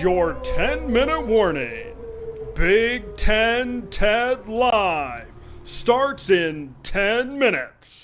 Here's your 10-minute warning. Big Ten TED Live starts in 10 minutes.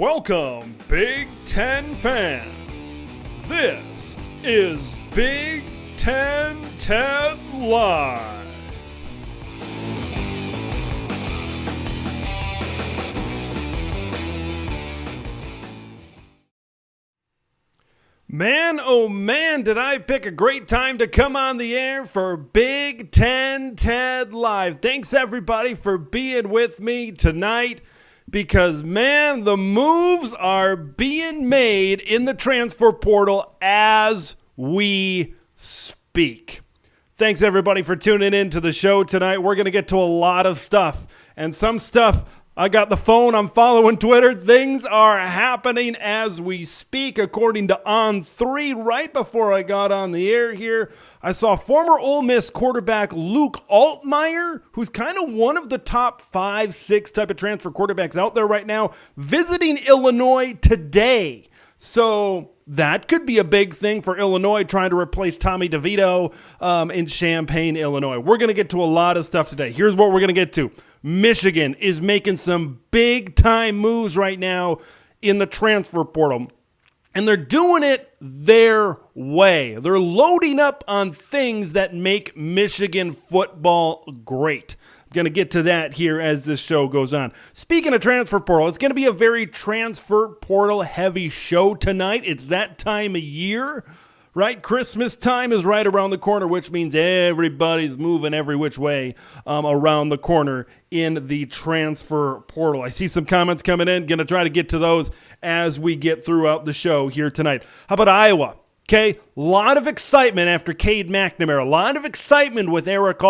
Welcome, Big Ten fans. This is Big Ten Ted Live. Man, oh man, did I pick a great time to come on the air for Big Ten Ted Live. Thanks everybody for being with me tonight because, man, the moves are being made in the transfer portal as we speak. Thanks everybody for tuning in to the show tonight. We're going to get to a lot of stuff, and some stuff I got the phone, I'm following Twitter. Things are happening as we speak. According to On3, right before I got on the air here, I saw former Ole Miss quarterback Luke Altmaier, who's kind of one of the top 5, 6 type of transfer quarterbacks out there right now, visiting Illinois today. So that could be a big thing for Illinois, trying to replace Tommy DeVito in Champaign, Illinois. We're going to get to a lot of stuff today. Here's what we're going to get to. Michigan is making some big-time moves right now in the transfer portal, and they're doing it their way. They're loading up on things that make Michigan football great. I'm going to get to that here as this show goes on. Speaking of transfer portal, it's going to be a very transfer portal-heavy show tonight. It's that time of year. Right? Christmas time is right around the corner, which means everybody's moving every which way around the corner in the transfer portal. I see some comments coming in. Going to try to get to those as we get throughout the show here tonight. How about Iowa? Okay, a lot of excitement after Cade McNamara. A lot of excitement with Erik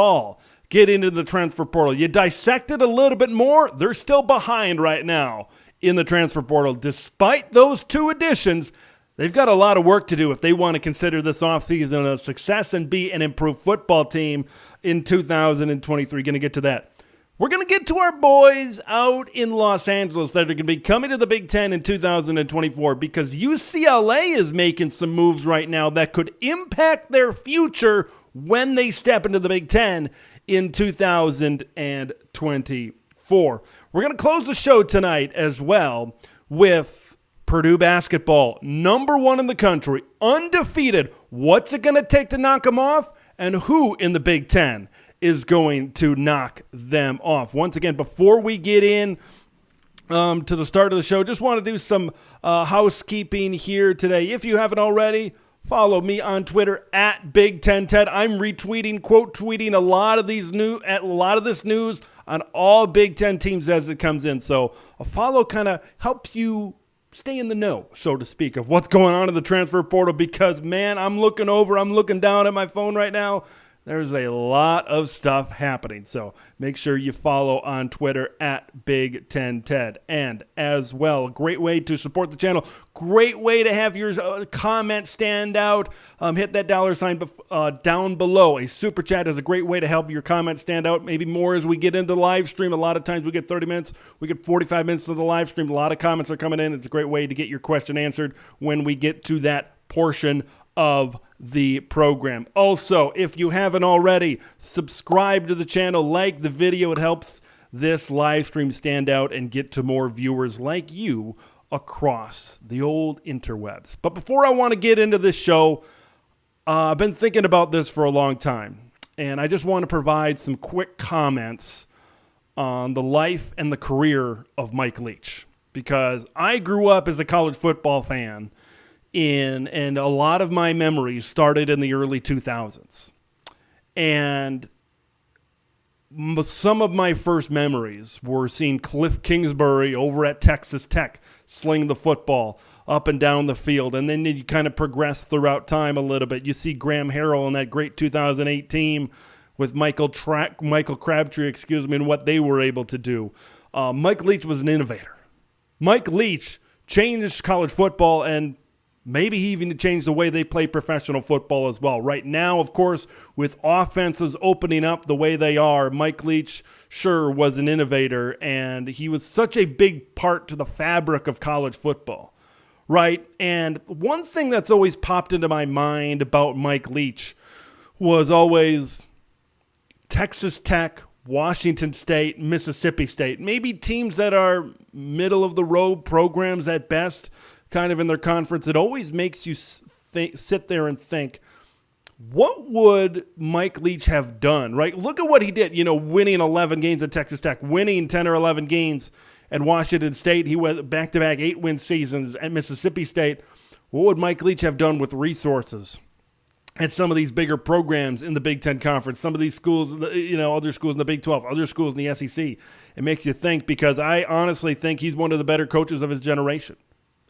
get into the transfer portal. You dissect it a little bit more. They're still behind right now in the transfer portal. Despite those 2 additions, they've got a lot of work to do if they want to consider this offseason a success and be an improved football team in 2023. Going to get to that. We're going to get to our boys out in Los Angeles that are going to be coming to the Big Ten in 2024 because UCLA is making some moves right now that could impact their future when they step into the Big Ten in 2024. We're going to close the show tonight as well with Purdue basketball, number 1 in the country, undefeated. What's it going to take to knock them off? And who in the Big Ten is going to knock them off? Once again, before we get in to the start of the show, just want to do some housekeeping here today. If you haven't already, follow me on Twitter at Big Ten Ted. I'm retweeting, quote tweeting a lot of this news on all Big Ten teams as it comes in. So a follow kind of helps you stay in the know, so to speak, of what's going on in the transfer portal because, man, I'm looking down at my phone right now. There's a lot of stuff happening. So make sure you follow on Twitter at Big Ten Ted. And as well, great way to support the channel. Great way to have your comment stand out. Hit that $sign down below. A super chat is a great way to help your comment stand out. Maybe more as we get into the live stream. A lot of times we get 30 minutes. We get 45 minutes of the live stream. A lot of comments are coming in. It's a great way to get your question answered when we get to that portion of the program. Also, if you haven't already, subscribe to the channel, like the video. It helps this live stream stand out and get to more viewers like you across the old interwebs. But before I want to get into this show, I've been thinking about this for a long time, and I just want to provide some quick comments on the life and the career of Mike Leach, because I grew up as a college football fan and a lot of my memories started in the early 2000s. And some of my first memories were seeing Cliff Kingsbury over at Texas Tech sling the football up and down the field. And then you kind of progress throughout time a little bit. You see Graham Harrell and that great 2008 team with Michael Crabtree, and what they were able to do. Mike Leach was an innovator. Mike Leach changed college football, and maybe he even changed the way they play professional football as well. Right now, of course, with offenses opening up the way they are, Mike Leach sure was an innovator, and he was such a big part to the fabric of college football, right? And one thing that's always popped into my mind about Mike Leach was always Texas Tech, Washington State, Mississippi State, maybe teams that are middle-of-the-road programs at best, kind of in their conference, it always makes you sit there and think, what would Mike Leach have done, right? Look at what he did, winning 11 games at Texas Tech, winning 10 or 11 games at Washington State. He went back-to-back 8-win seasons at Mississippi State. What would Mike Leach have done with resources at some of these bigger programs in the Big Ten Conference, some of these schools, other schools in the Big 12, other schools in the SEC? It makes you think, because I honestly think he's one of the better coaches of his generation.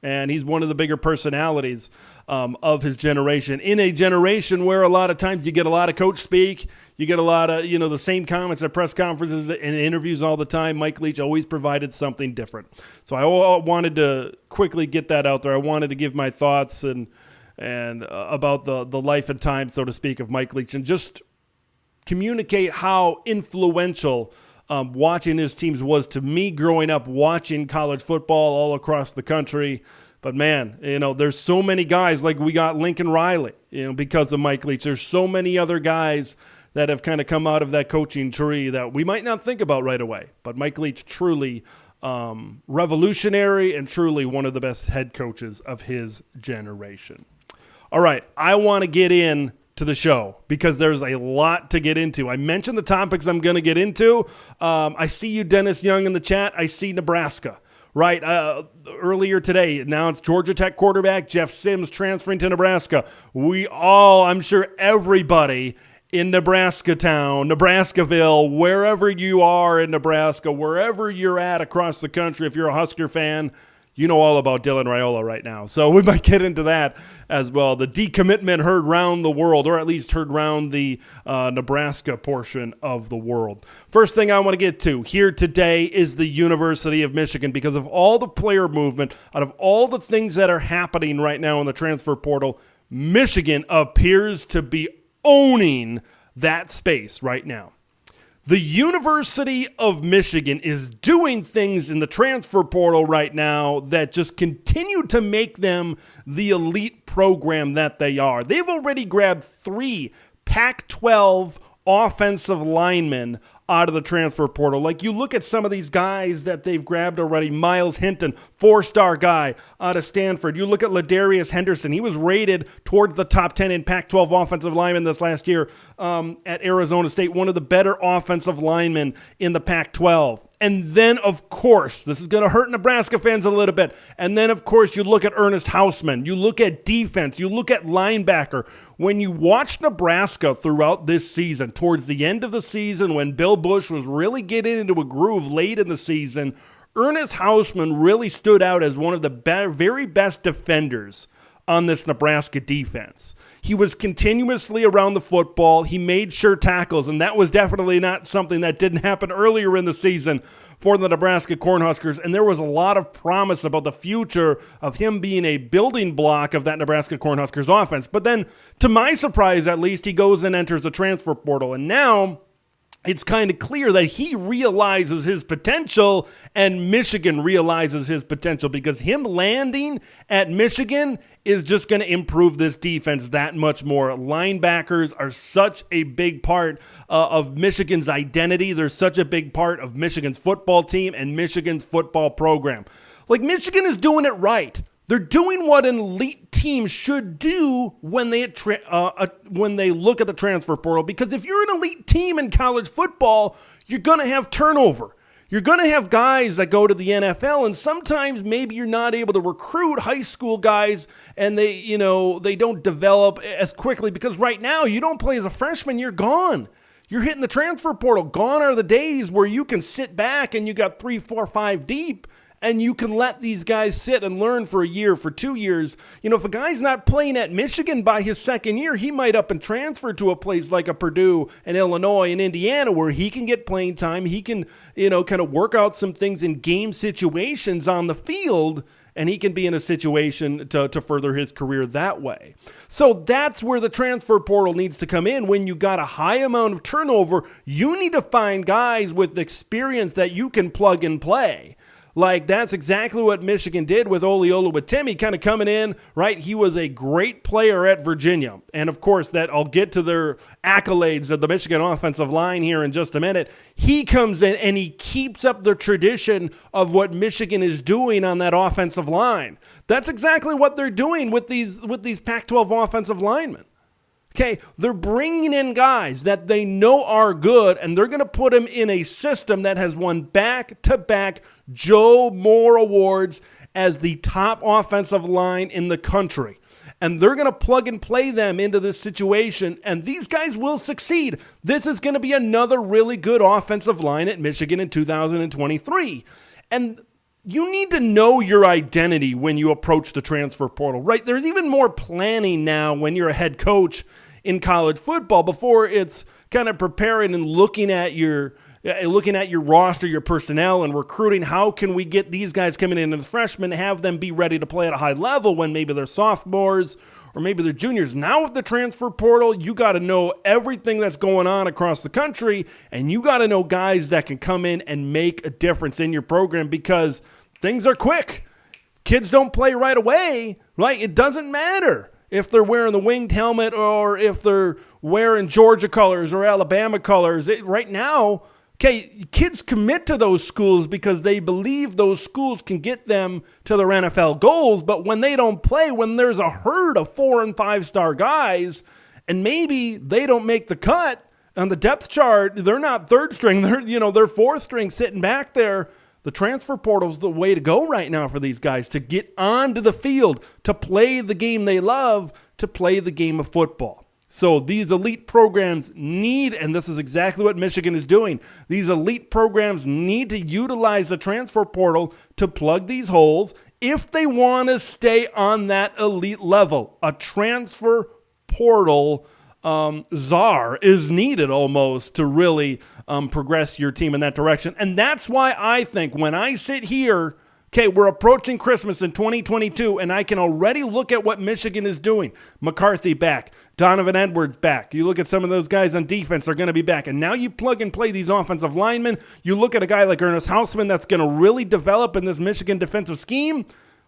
And he's one of the bigger personalities of his generation, in a generation where a lot of times you get a lot of coach speak. You get a lot of, the same comments at press conferences and interviews all the time. Mike Leach always provided something different. So I wanted to quickly get that out there. I wanted to give my thoughts and about the life and time, so to speak, of Mike Leach, and just communicate how influential watching his teams was to me growing up watching college football all across the country. But man, there's so many guys, like we got Lincoln Riley, because of Mike Leach. There's so many other guys that have kind of come out of that coaching tree that we might not think about right away. But Mike Leach, truly revolutionary and truly one of the best head coaches of his generation. All right, I want to get in to the show because there's a lot to get into. I mentioned the topics I'm going to get into. I see you, Dennis Young, in the chat. I see Nebraska, right? Earlier today, announced Georgia Tech quarterback Jeff Sims transferring to Nebraska. I'm sure everybody in Nebraska town, Nebraskaville, wherever you are in Nebraska, wherever you're at across the country, if you're a Husker fan, you know all about Dylan Raiola right now. So we might get into that as well. The decommitment heard round the world, or at least heard round the Nebraska portion of the world. First thing I want to get to here today is the University of Michigan, because of all the player movement, out of all the things that are happening right now in the transfer portal, Michigan appears to be owning that space right now. The University of Michigan is doing things in the transfer portal right now that just continue to make them the elite program that they are. They've already grabbed 3 Pac-12 offensive linemen out of the transfer portal. Like, you look at some of these guys that they've grabbed already. Miles Hinton, 4-star guy out of Stanford. You look at Ladarius Henderson. He was rated towards the top 10 in Pac-12 offensive linemen this last year at Arizona State, one of the better offensive linemen in the Pac-12. And then, of course, this is going to hurt Nebraska fans a little bit. And then, of course, you look at Ernest Hausman. You look at defense. You look at linebacker. When you watch Nebraska throughout this season, towards the end of the season, when Bill Bush was really getting into a groove late in the season, Ernest Hausman really stood out as one of the very best defenders on this Nebraska defense. He was continuously around the football. He made sure tackles, and that was definitely not something that didn't happen earlier in the season for the Nebraska Cornhuskers, and there was a lot of promise about the future of him being a building block of that Nebraska Cornhuskers offense. But then, to my surprise at least, he goes and enters the transfer portal, and now it's kind of clear that he realizes his potential and Michigan realizes his potential, because him landing at Michigan is just going to improve this defense that much more. Linebackers are such a big part of Michigan's identity. They're such a big part of Michigan's football team and Michigan's football program. Like, Michigan is doing it right. They're doing what an elite team should do when they look at the transfer portal. Because if you're an elite team in college football, you're going to have turnover. You're going to have guys that go to the NFL, and sometimes maybe you're not able to recruit high school guys, and they don't develop as quickly, because right now you don't play as a freshman, you're gone. You're hitting the transfer portal. Gone are the days where you can sit back and you got 3, 4, 5 deep, and you can let these guys sit and learn for a year, for 2 years. If a guy's not playing at Michigan by his second year, he might up and transfer to a place like a Purdue and Illinois and Indiana, where he can get playing time. He can, kind of work out some things in game situations on the field, and he can be in a situation to further his career that way. So that's where the transfer portal needs to come in. When you got a high amount of turnover, you need to find guys with experience that you can plug and play. Like, that's exactly what Michigan did with Ole Oluwatimi, kind of coming in, right? He was a great player at Virginia. And, of course, that I'll get to their accolades of the Michigan offensive line here in just a minute. He comes in and he keeps up the tradition of what Michigan is doing on that offensive line. That's exactly what they're doing with these Pac-12 offensive linemen. Okay, they're bringing in guys that they know are good, and they're going to put them in a system that has won back-to-back Joe Moore awards as the top offensive line in the country. And they're going to plug and play them into this situation, and these guys will succeed. This is going to be another really good offensive line at Michigan in 2023. And you need to know your identity when you approach the transfer portal, right? There's even more planning now when you're a head coach in college football before it's kind of preparing and looking at your roster, your personnel, and recruiting. How can we get these guys coming in as freshmen, have them be ready to play at a high level when maybe they're sophomores or maybe they're juniors? Now with the transfer portal, you got to know everything that's going on across the country, and you got to know guys that can come in and make a difference in your program because things are quick. Kids don't play right away, right? It doesn't matter if they're wearing the winged helmet or if they're wearing Georgia colors or Alabama colors. Right now, okay, kids commit to those schools because they believe those schools can get them to their NFL goals. But when they don't play, when there's a herd of 4- and 5-star guys, and maybe they don't make the cut on the depth chart, they're not third string, they're fourth string sitting back there. The transfer portal is the way to go right now for these guys to get onto the field, to play the game they love, to play the game of football. So these elite programs need, and this is exactly what Michigan is doing, these elite programs need to utilize the transfer portal to plug these holes if they want to stay on that elite level. A transfer portal czar is needed almost to really progress your team in that direction. And that's why I think when I sit here, okay, we're approaching Christmas in 2022, and I can already look at what Michigan is doing. McCarthy back. Donovan Edwards back. You look at some of those guys on defense, they're going to be back. And now you plug and play these offensive linemen. You look at a guy like Ernest Hausmann that's going to really develop in this Michigan defensive scheme.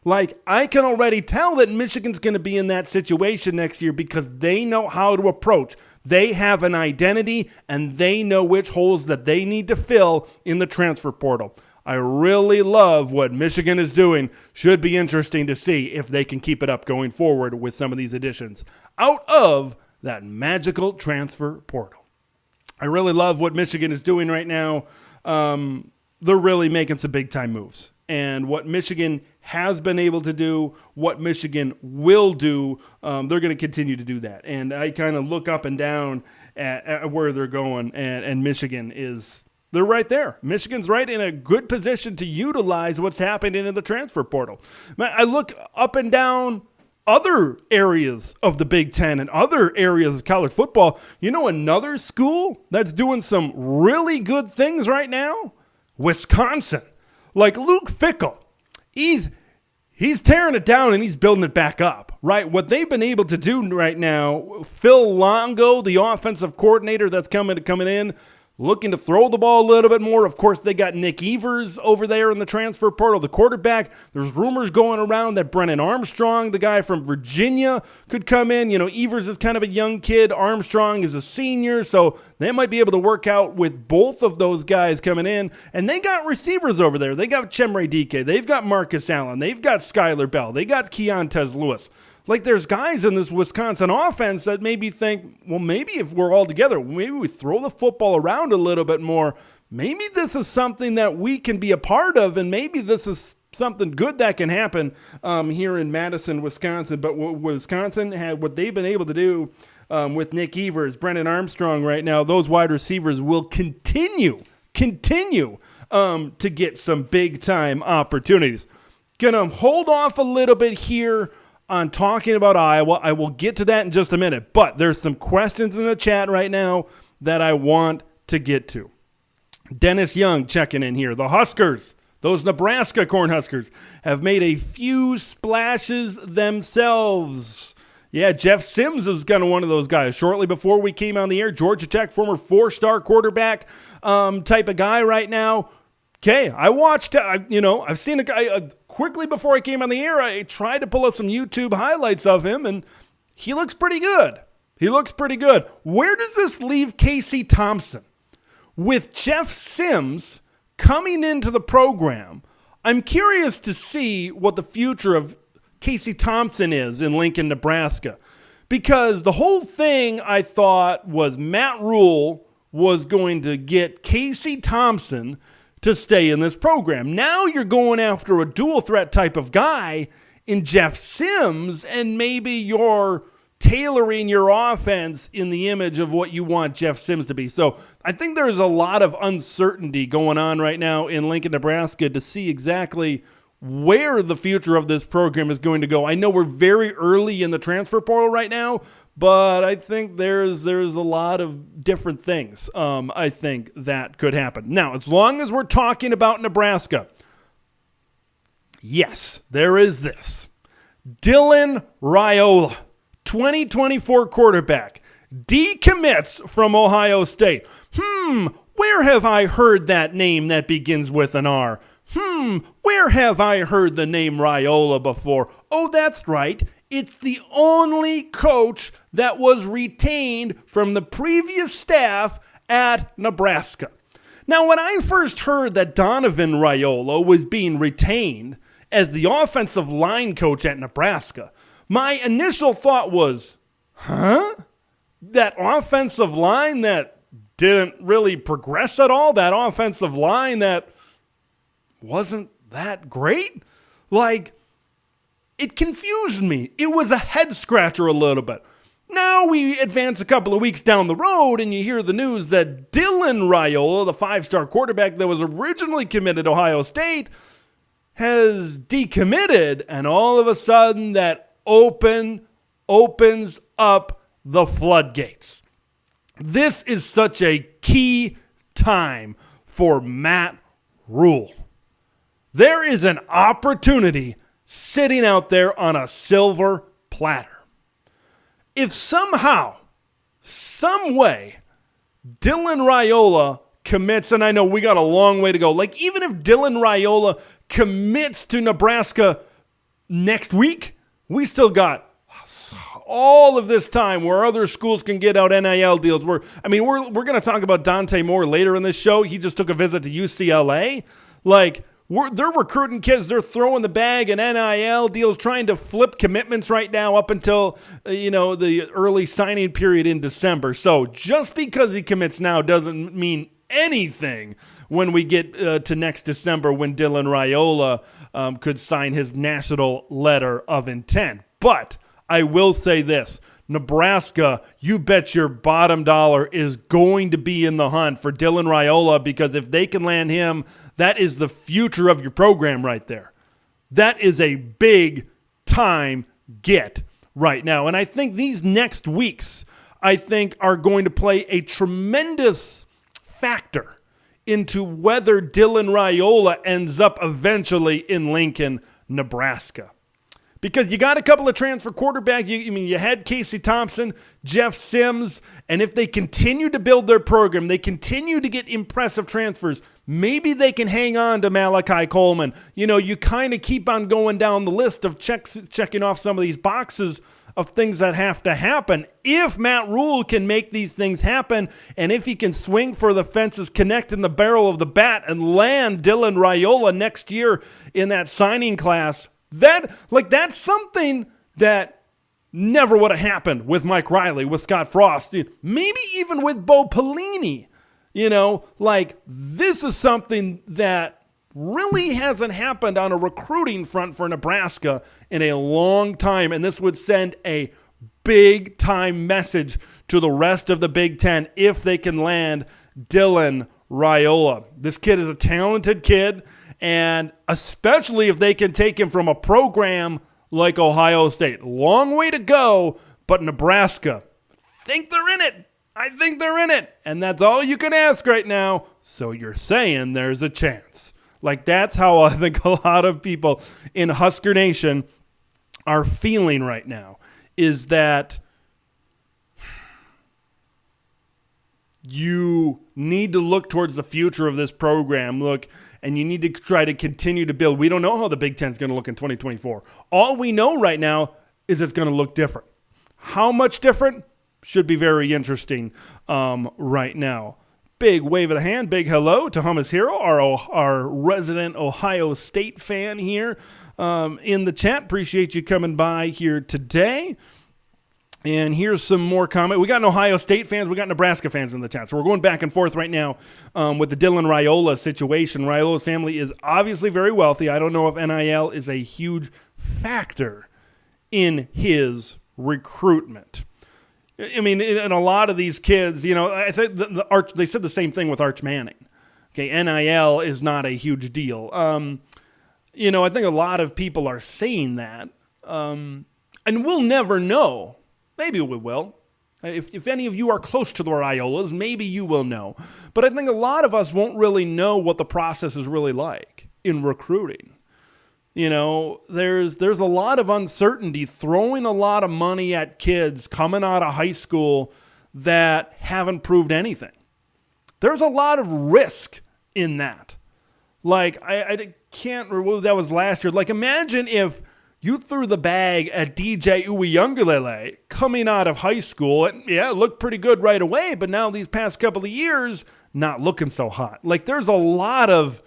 Like, I can already tell that Michigan's going to be in that situation next year because they know how to approach. They have an identity, and they know which holes that they need to fill in the transfer portal. I really love what Michigan is doing. Should be interesting to see if they can keep it up going forward with some of these additions out of that magical transfer portal. I really love what Michigan is doing right now. They're really making some big-time moves. And what Michigan has been able to do, what Michigan will do, they're going to continue to do that. And I kind of look up and down at where they're going, and Michigan is, they're right there. Michigan's right in a good position to utilize what's happening in the transfer portal. I look up and down other areas of the Big Ten and other areas of college football. You know another school that's doing some really good things right now? Wisconsin. Like Luke Fickell, he's tearing it down and he's building it back up, right? What they've been able to do right now, Phil Longo, the offensive coordinator that's coming in, looking to throw the ball a little bit more. Of course, they got Nick Evers over there in the transfer portal, the quarterback. There's rumors going around that Brennan Armstrong, the guy from Virginia, could come in. You know, Evers is kind of a young kid. Armstrong is a senior, so they might be able to work out with both of those guys coming in. And they got receivers over there. They got Chemre Dike. They've got Marcus Allen. They've got Skylar Bell. They got Keontez Lewis. Like, there's guys in this Wisconsin offense that maybe think, well, maybe if we're all together, maybe we throw the football around a little bit more. Maybe this is something that we can be a part of, and maybe this is something good that can happen here in Madison, Wisconsin. But Wisconsin had what they've been able to do with Nick Evers, Brennan Armstrong right now. Those wide receivers will continue to get some big-time opportunities. Gonna hold off a little bit here on talking about Iowa. I will get to that in just a minute, but there's some questions in the chat right now that I want to get to. Dennis Young checking in here. The Huskers, those Nebraska Cornhuskers, have made a few splashes themselves. Yeah, Jeff Sims is kind of one of those guys. Shortly before we came on the air, Georgia Tech, former 4-star quarterback type of guy right now. Okay, I watched, I've seen a guy quickly before I came on the air. I tried to pull up some YouTube highlights of him, and he looks pretty good. Where does this leave Casey Thompson? With Jeff Sims coming into the program, I'm curious to see what the future of Casey Thompson is in Lincoln, Nebraska. Because the whole thing I thought was Matt Rule was going to get Casey Thompson to stay in this program. Now you're going after a dual threat type of guy in Jeff Sims, and maybe you're tailoring your offense in the image of what you want Jeff Sims to be. So I think there's a lot of uncertainty going on right now in Lincoln, Nebraska to see exactly where the future of this program is going to go. I know we're very early in the transfer portal right now, but I think there's a lot of different things I think that could happen. Now, as long as we're talking about Nebraska, yes, there is this. Dylan Raiola, 2024 quarterback, decommits from Ohio State. Where have I heard that name that begins with an R? Where have I heard the name Raiola before? Oh, that's right. It's the only coach that was retained from the previous staff at Nebraska. Now, when I first heard that Donovan Raiola was being retained as the offensive line coach at Nebraska, my initial thought was, that offensive line that didn't really progress at all? That offensive line that wasn't that great? It confused me. It was a head scratcher a little bit. Now we advance a couple of weeks down the road and you hear the news that Dylan Raiola, the 5-star quarterback that was originally committed to Ohio State, has decommitted, and all of a sudden that opens up the floodgates. This is such a key time for Matt Rule. There is an opportunity sitting out there on a silver platter. If somehow, some way, Dylan Raiola commits, and I know we got a long way to go, even if Dylan Raiola commits to Nebraska next week, we still got all of this time where other schools can get out NIL deals. We're going to talk about Dante more later in this show. He just took a visit to UCLA. They're recruiting kids. They're throwing the bag in NIL deals, trying to flip commitments right now up until, the early signing period in December. So just because he commits now doesn't mean anything when we get to next December when Dylan Raiola could sign his national letter of intent. But I will say this. Nebraska, you bet your bottom dollar, is going to be in the hunt for Dylan Raiola, because if they can land him, that is the future of your program right there. That is a big time get right now. And I think these next weeks, are going to play a tremendous factor into whether Dylan Raiola ends up eventually in Lincoln, Nebraska. Because you got a couple of transfer quarterbacks. You had Casey Thompson, Jeff Sims, and if they continue to build their program, they continue to get impressive transfers, maybe they can hang on to Malachi Coleman. You kind of keep on going down the list of checking off some of these boxes of things that have to happen. If Matt Rule can make these things happen, and if he can swing for the fences, connect in the barrel of the bat, and land Dylan Raiola next year in that signing class, that's something that never would have happened with Mike Riley, with Scott Frost, maybe even with Bo Pelini. This is something that really hasn't happened on a recruiting front for Nebraska in a long time, and this would send a big-time message to the rest of the Big Ten if they can land Dylan Raiola. This kid is a talented kid, and especially if they can take him from a program like Ohio State. Long way to go, but Nebraska, think they're in it. I think they're in it. And that's all you can ask right now. So you're saying there's a chance. That's how I think a lot of people in Husker Nation are feeling right now, is that you need to look towards the future of this program. And you need to try to continue to build. We don't know how the Big Ten is going to look in 2024. All we know right now is it's going to look different. How much different? Should be very interesting right now. Big wave of the hand, big hello to Hummus Hero, our resident Ohio State fan here in the chat. Appreciate you coming by here today. And here's some more comment. We got Ohio State fans. We got Nebraska fans in the chat. So we're going back and forth right now with the Dylan Raiola situation. Raiola's family is obviously very wealthy. I don't know if NIL is a huge factor in his recruitment. I mean, and a lot of these kids, I think they said the same thing with Arch Manning. Okay, NIL is not a huge deal. I think a lot of people are saying that. And we'll never know. Maybe we will. If any of you are close to the Raiolas, maybe you will know. But I think a lot of us won't really know what the process is really like in recruiting. There's a lot of uncertainty, throwing a lot of money at kids coming out of high school that haven't proved anything. There's a lot of risk in that. I can't remember, that was last year. Imagine if you threw the bag at DJ Uiagalelei coming out of high school. It looked pretty good right away, but now these past couple of years, not looking so hot. There's a lot of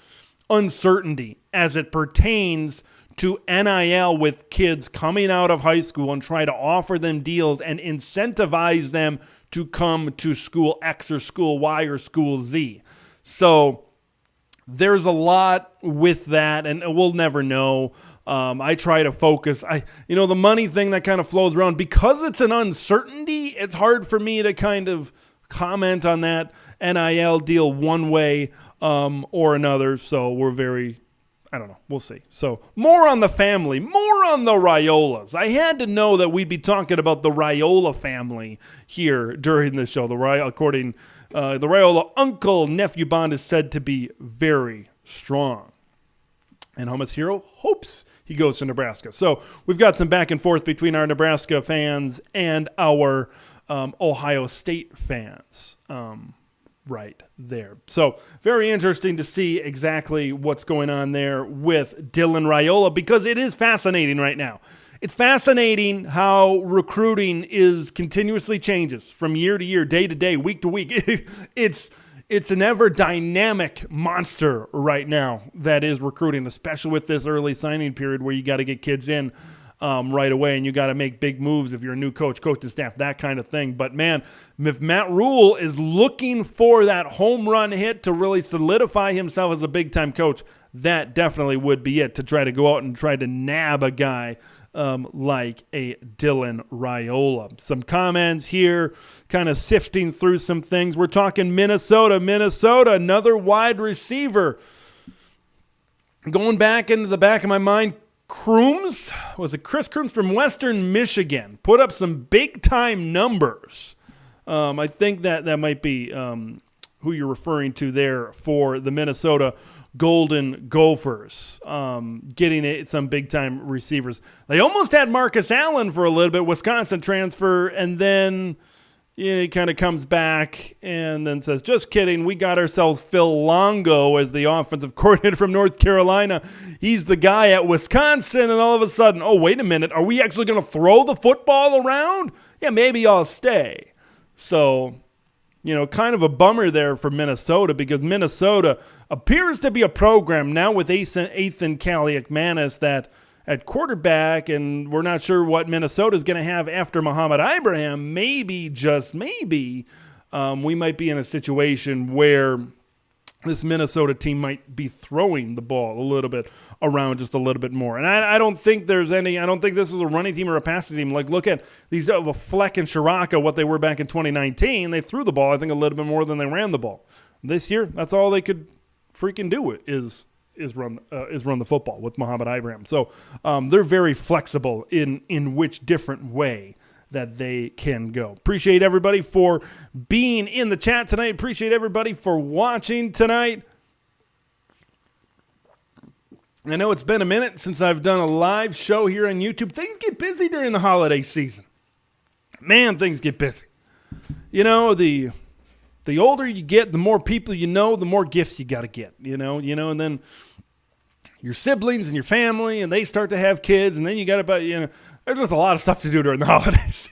uncertainty as it pertains to NIL with kids coming out of high school and try to offer them deals and incentivize them to come to school X or school Y or school Z. So there's a lot with that, and we'll never know. I try to focus. The money thing that kind of flows around, because it's an uncertainty, it's hard for me to kind of comment on that NIL deal one way or another. So we're I don't know. We'll see. So more on the family, more on the Raiolas. I had to know that we'd be talking about the Raiola family here during this show. The Raiola uncle-nephew bond is said to be very strong. And Hummus Hero hopes he goes to Nebraska. So we've got some back and forth between our Nebraska fans and our Ohio State fans right there. So very interesting to see exactly what's going on there with Dylan Raiola, because it is fascinating right now. It's fascinating how recruiting continuously changes from year to year, day to day, week to week. It's an ever dynamic monster right now that is recruiting, especially with this early signing period where you got to get kids in right away, and you got to make big moves if you're a new coaching staff, that kind of thing. But man, if Matt Rule is looking for that home run hit to really solidify himself as a big-time coach, that definitely would be it, to try to go out and try to nab a guy like a Dylan Raiola. Some comments here, kind of sifting through some things. We're talking Minnesota, another wide receiver. Going back into the back of my mind, Crooms, was it Chris Crooms from Western Michigan, put up some big-time numbers. I think that might be who you're referring to there for the Minnesota Golden Gophers, getting some big-time receivers. They almost had Marcus Allen for a little bit, Wisconsin transfer, and then he kind of comes back and then says, just kidding, we got ourselves Phil Longo as the offensive coordinator from North Carolina. He's the guy at Wisconsin, and all of a sudden, oh, wait a minute, are we actually going to throw the football around? Yeah, maybe I'll stay. So, kind of a bummer there for Minnesota, because Minnesota appears to be a program now with Ethan Kaliakmanis that at quarterback, and we're not sure what Minnesota is going to have after Muhammad Ibrahim. Maybe, just maybe, we might be in a situation where this Minnesota team might be throwing the ball a little bit around just a little bit more. And I don't think this is a running team or a passing team. Look at these Fleck and Shiraka, what they were back in 2019. They threw the ball, I think, a little bit more than they ran the ball. This year, that's all they could freaking do is run the football with Muhammad Ibrahim. So they're very flexible in which different way that they can go. Appreciate everybody for being in the chat tonight. Appreciate everybody for watching tonight. I know it's been a minute since I've done a live show here on YouTube. Things get busy during the holiday season. Man, things get busy. The the older you get, the more people you know, the more gifts you got to get, and then your siblings and your family, and they start to have kids, and then you got to, there's just a lot of stuff to do during the holidays,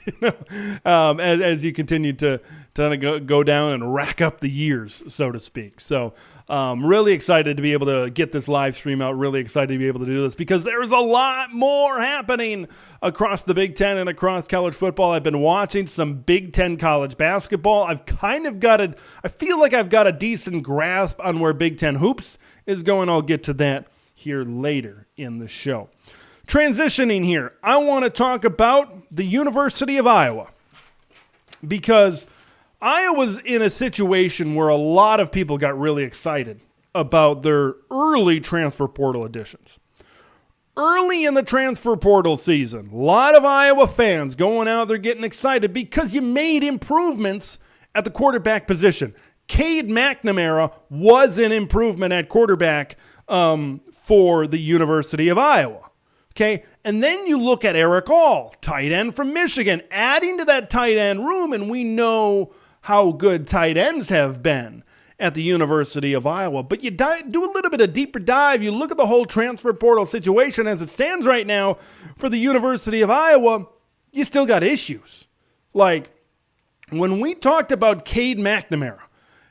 as you continue to go down and rack up the years, so to speak. So really excited to be able to get this live stream out, really excited to be able to do this because there's a lot more happening across the Big Ten and across college football. I've been watching some Big Ten college basketball. I feel like I've got a decent grasp on where Big Ten hoops is going. I'll get to that here later in the show. Transitioning here, I want to talk about the University of Iowa because Iowa's in a situation where a lot of people got really excited about their early transfer portal additions. Early in the transfer portal season, a lot of Iowa fans going out there getting excited because you made improvements at the quarterback position. Cade McNamara was an improvement at quarterback for the University of Iowa. Okay, and then you look at Erik, tight end from Michigan, adding to that tight end room, and we know how good tight ends have been at the University of Iowa. But you do a little bit of deeper dive. You look at the whole transfer portal situation as it stands right now for the University of Iowa, you still got issues. Like when we talked about Cade McNamara,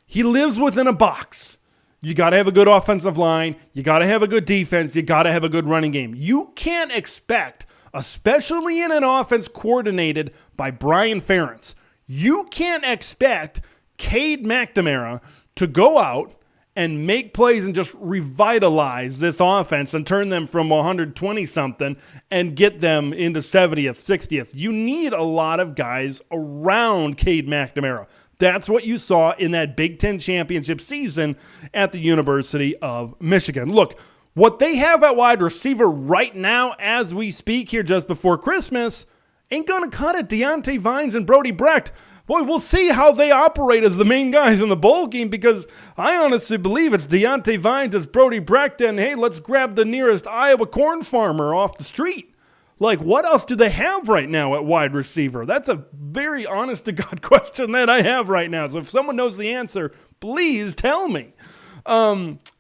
he lives within a box. You got to have a good offensive line. You got to have a good defense. You got to have a good running game. You can't expect, especially in an offense coordinated by Brian Ferentz, you can't expect Cade McNamara to go out and make plays and just revitalize this offense and turn them from 120-something and get them into 70th, 60th. You need a lot of guys around Cade McNamara. That's what you saw in that Big Ten championship season at the University of Michigan. Look, what they have at wide receiver right now as we speak here just before Christmas ain't going to cut it. Dante Vines and Brody Brecht. Boy, we'll see how they operate as the main guys in the bowl game because I honestly believe it's Dante Vines, it's Brody Brecht, and hey, let's grab the nearest Iowa corn farmer off the street. Like, what else do they have right now at wide receiver? That's a very honest-to-God question that I have right now. So if someone knows the answer, please tell me.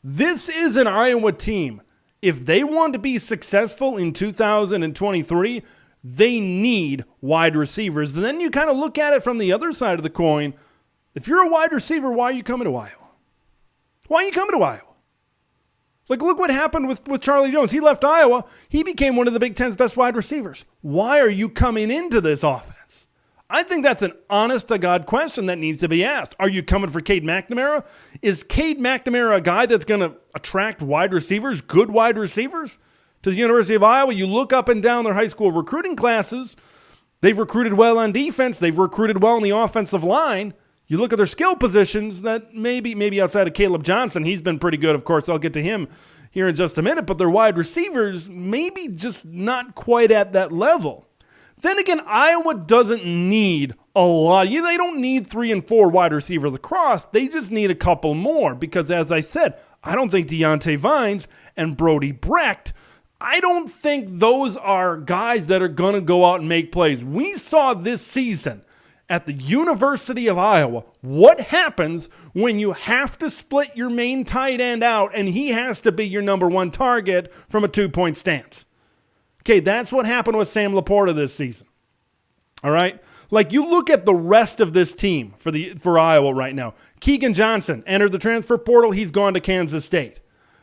This is an Iowa team. If they want to be successful in 2023, they need wide receivers. Then you kind of look at it from the other side of the coin. If you're a wide receiver, why are you coming to Iowa? Why are you coming to Iowa? Like, look what happened with Charlie Jones. He left Iowa. He became one of the Big Ten's best wide receivers. Why are you coming into this offense? I think that's an honest-to-God question that needs to be asked. Are you coming for Cade McNamara? Is Cade McNamara a guy that's going to attract wide receivers, good wide receivers, to the University of Iowa? You look up and down their high school recruiting classes. They've recruited well on defense. They've recruited well on the offensive line. You look at their skill positions that maybe outside of Caleb Johnson, he's been pretty good. Of course, I'll get to him here in just a minute, but their wide receivers maybe just not quite at that level. Then again, Iowa doesn't need a lot. They don't need 3 and 4 wide receivers across. They just need a couple more because, as I said, I don't think Dante Vines and Brody Brecht, I don't think those are guys that are going to go out and make plays. We saw this season at the University of Iowa what happens when you have to split your main tight end out and he has to be your number one target from a 2-point stance. Okay, that's what happened with Sam Laporta this season. All right? Like, you look at the rest of this team for Iowa right now. Keegan Johnson entered the transfer portal. He's gone to Kansas State.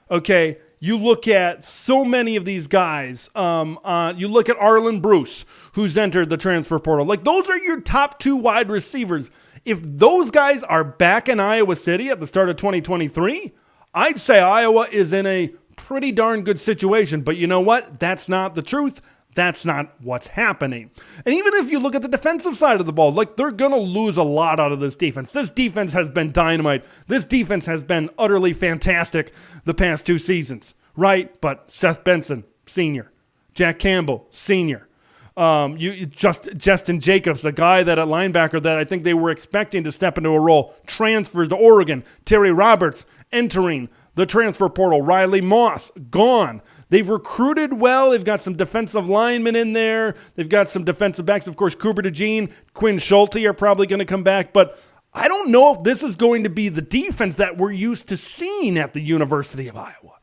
Okay, you look at so many of these guys. You look at Arlen Bruce, who's entered the transfer portal. Like, those are your top 2 wide receivers. If those guys are back in Iowa City at the start of 2023, I'd say Iowa is in a pretty darn good situation. But you know what? That's not the truth. That's not what's happening. And even if you look at the defensive side of the ball, like, they're going to lose a lot out of this defense. This defense has been dynamite. This defense has been utterly fantastic the past 2 seasons, right? But Seth Benson, senior. Jack Campbell, senior. Justin Jacobs, the guy that at linebacker that I think they were expecting to step into a role, transfers to Oregon. Terry Roberts entering the transfer portal. Riley Moss, gone. They've recruited well. They've got some defensive linemen in there. They've got some defensive backs. Of course, Cooper DeJean, Quinn Schulte are probably going to come back. But I don't know if this is going to be the defense that we're used to seeing at the University of Iowa.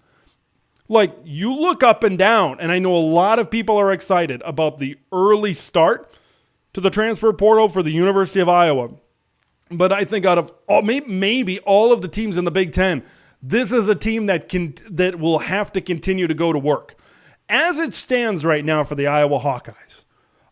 Like, you look up and down, and I know a lot of people are excited about the early start to the transfer portal for the University of Iowa. But I think out of maybe all of the teams in the Big Ten, this is a team that will have to continue to go to work. As it stands right now for the Iowa Hawkeyes,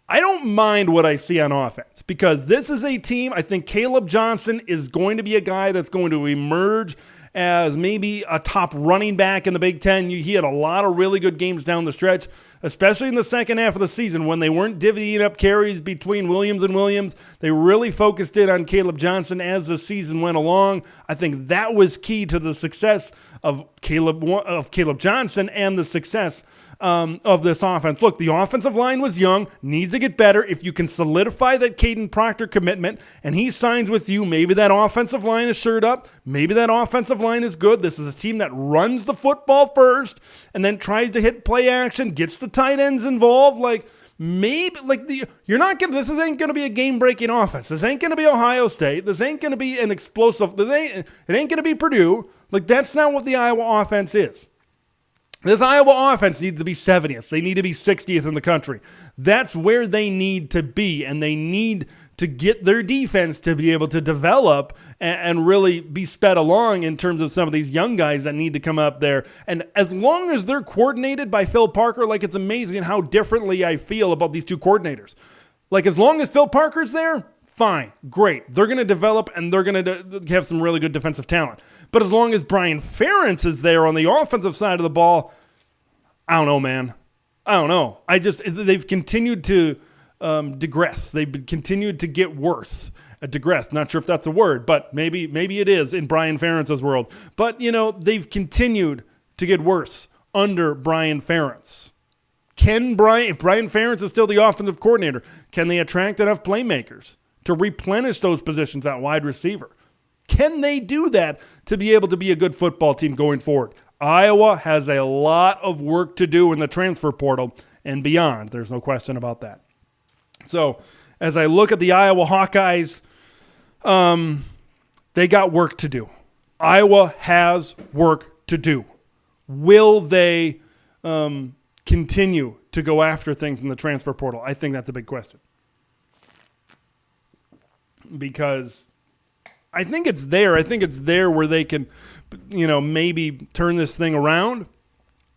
I don't mind what I see on offense because this is a team, I think Caleb Johnson is going to be a guy that's going to emerge as maybe a top running back in the Big Ten. He had a lot of really good games down the stretch, especially in the second half of the season when they weren't divvying up carries between Williams and Williams. They really focused in on Caleb Johnson as the season went along. I think that was key to the success of Caleb Johnson and the success of this offense. Look, the offensive line was young, needs to get better. If you can solidify that Caden Proctor commitment and he signs with you, maybe that offensive line is shored up. Maybe that offensive line is good. This is a team that runs the football first and then tries to hit play action, gets the tight ends involved. This ain't gonna be a game-breaking offense. This ain't gonna be Ohio State. This ain't gonna be an explosive. It ain't gonna be Purdue. That's not what the Iowa offense is. This Iowa offense needs to be 70th. They need to be 60th in the country. That's where they need to be, and they need to get their defense to be able to develop and really be sped along in terms of some of these young guys that need to come up there. And as long as they're coordinated by Phil Parker, it's amazing how differently I feel about these two coordinators. As long as Phil Parker's there, fine, great. They're going to develop and they're going to have some really good defensive talent. But as long as Brian Ferentz is there on the offensive side of the ball, I don't know, man. I don't know. They've continued to digress. They've continued to get worse. Digress, not sure if that's a word, but maybe it is in Brian Ferentz's world. But, they've continued to get worse under Brian Ferentz. If Brian Ferentz is still the offensive coordinator, can they attract enough playmakers to replenish those positions at wide receiver? Can they do that to be able to be a good football team going forward? Iowa has a lot of work to do in the transfer portal and beyond. There's no question about that. So as I look at the Iowa Hawkeyes, they got work to do. Iowa has work to do. Will they continue to go after things in the transfer portal? I think that's a big question. Because I think it's there. I think it's there where they can, maybe turn this thing around.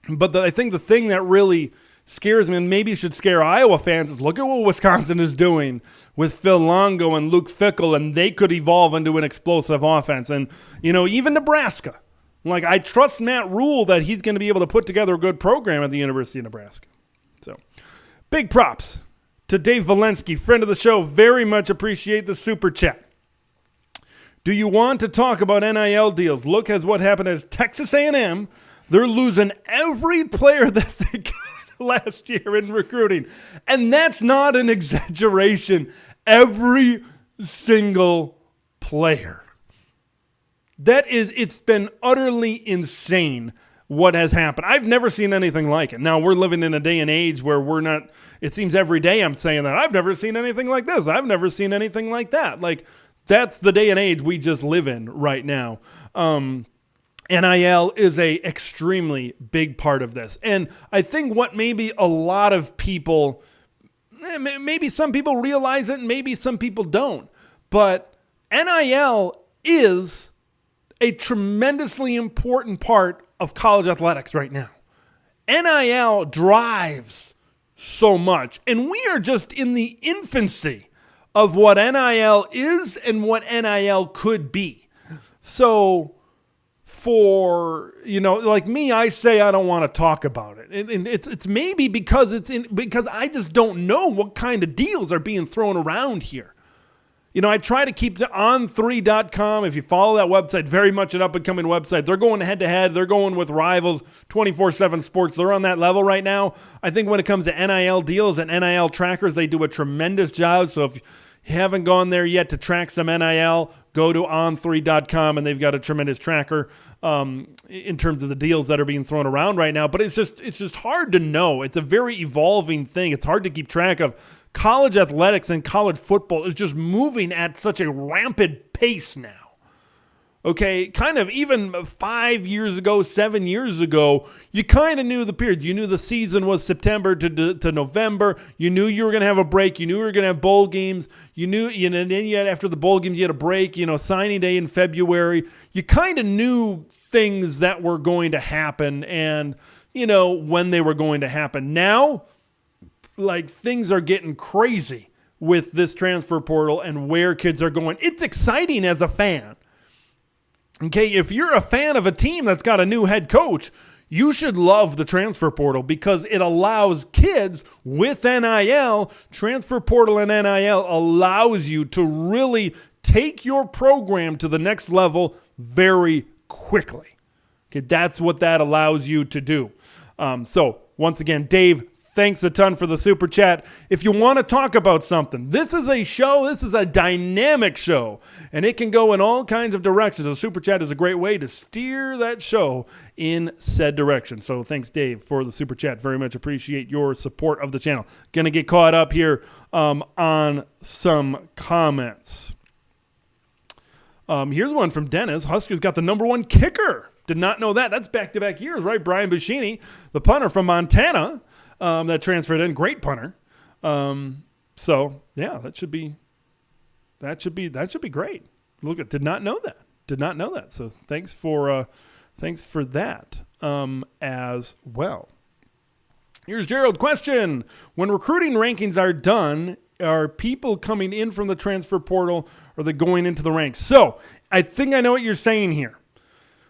But I think the thing that really scares me, and maybe should scare Iowa fans, is look at what Wisconsin is doing with Phil Longo and Luke Fickell, and they could evolve into an explosive offense. And, even Nebraska. I trust Matt Rule that he's going to be able to put together a good program at the University of Nebraska. So, big props to Dave Valensky, friend of the show. Very much appreciate the super chat. Do you want to talk about NIL deals? Look at what happened as Texas A&M. They're losing every player that they got last year in recruiting. And that's not an exaggeration. Every single player. It's been utterly insane what has happened. I've never seen anything like it. Now, we're living in a day and age where it seems every day I'm saying that. I've never seen anything like this. I've never seen anything like that. That's the day and age we just live in right now. NIL is a extremely big part of this. And I think what maybe a lot of people, maybe some people realize it, and maybe some people don't. But NIL is a tremendously important part of college athletics right now. NIL drives so much. And we are just in the infancy of what NIL is and what NIL could be. So for, me, I say I don't want to talk about it. And it's maybe because because I just don't know what kind of deals are being thrown around here. I try to keep on3.com. If you follow that website, very much an up-and-coming website. They're going head-to-head. They're going with rivals, 24/7 Sports. They're on that level right now. I think when it comes to NIL deals and NIL trackers, they do a tremendous job. So if you haven't gone there yet to track some NIL, go to on3.com, and they've got a tremendous tracker in terms of the deals that are being thrown around right now. But it's just hard to know. It's a very evolving thing. It's hard to keep track of. College athletics and college football is just moving at such a rampant pace now. Okay, kind of even 5 years ago, 7 years ago, you kind of knew the period. You knew the season was September to November. You knew you were going to have a break. You knew you were going to have bowl games. You knew, and then you had, after the bowl games, you had a break, signing day in February. You kind of knew things that were going to happen and, when they were going to happen. Now, things are getting crazy with this transfer portal and where kids are going. It's exciting as a fan. Okay, if you're a fan of a team that's got a new head coach, you should love the transfer portal because it allows kids with NIL, transfer portal and NIL allows you to really take your program to the next level very quickly. Okay, that's what that allows you to do. So once again, Dave, thanks a ton for the super chat. If you want to talk about something, this is a show, this is a dynamic show, and it can go in all kinds of directions. A super chat is a great way to steer that show in said direction. So thanks, Dave, for the super chat. Very much appreciate your support of the channel. Going to get caught up here on some comments. Here's one from Dennis. Huskers got the number 1 kicker. Did not know that. That's back-to-back years, right? Brian Buschini, the punter from Montana. That transferred in, great punter. So yeah, that should be great. Look, did not know that. So thanks for that as well. Here's Gerald question: when recruiting rankings are done, are people coming in from the transfer portal or are they going into the ranks? So I think I know what you're saying here.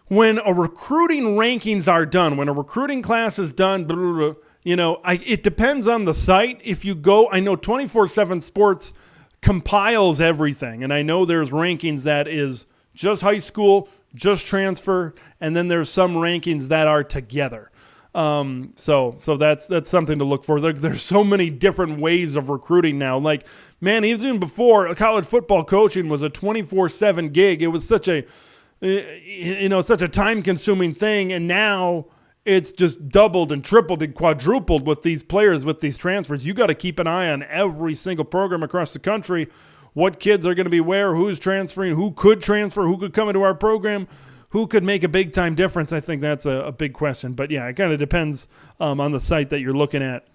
When a recruiting rankings are done, when a recruiting class is done, blah, blah, blah, it depends on the site. If you go, I know 24/7 Sports compiles everything, and I know there's rankings that is just high school, just transfer, and then there's some rankings that are together. So that's something to look for. There's so many different ways of recruiting now. Even before college football coaching was a 24/7 gig, it was such a time-consuming thing, and now it's just doubled and tripled and quadrupled with these players, with these transfers. You got to keep an eye on every single program across the country, what kids are going to be where, who's transferring, who could transfer, who could come into our program, who could make a big-time difference. I think that's a big question. But, yeah, it kind of depends on the site that you're looking at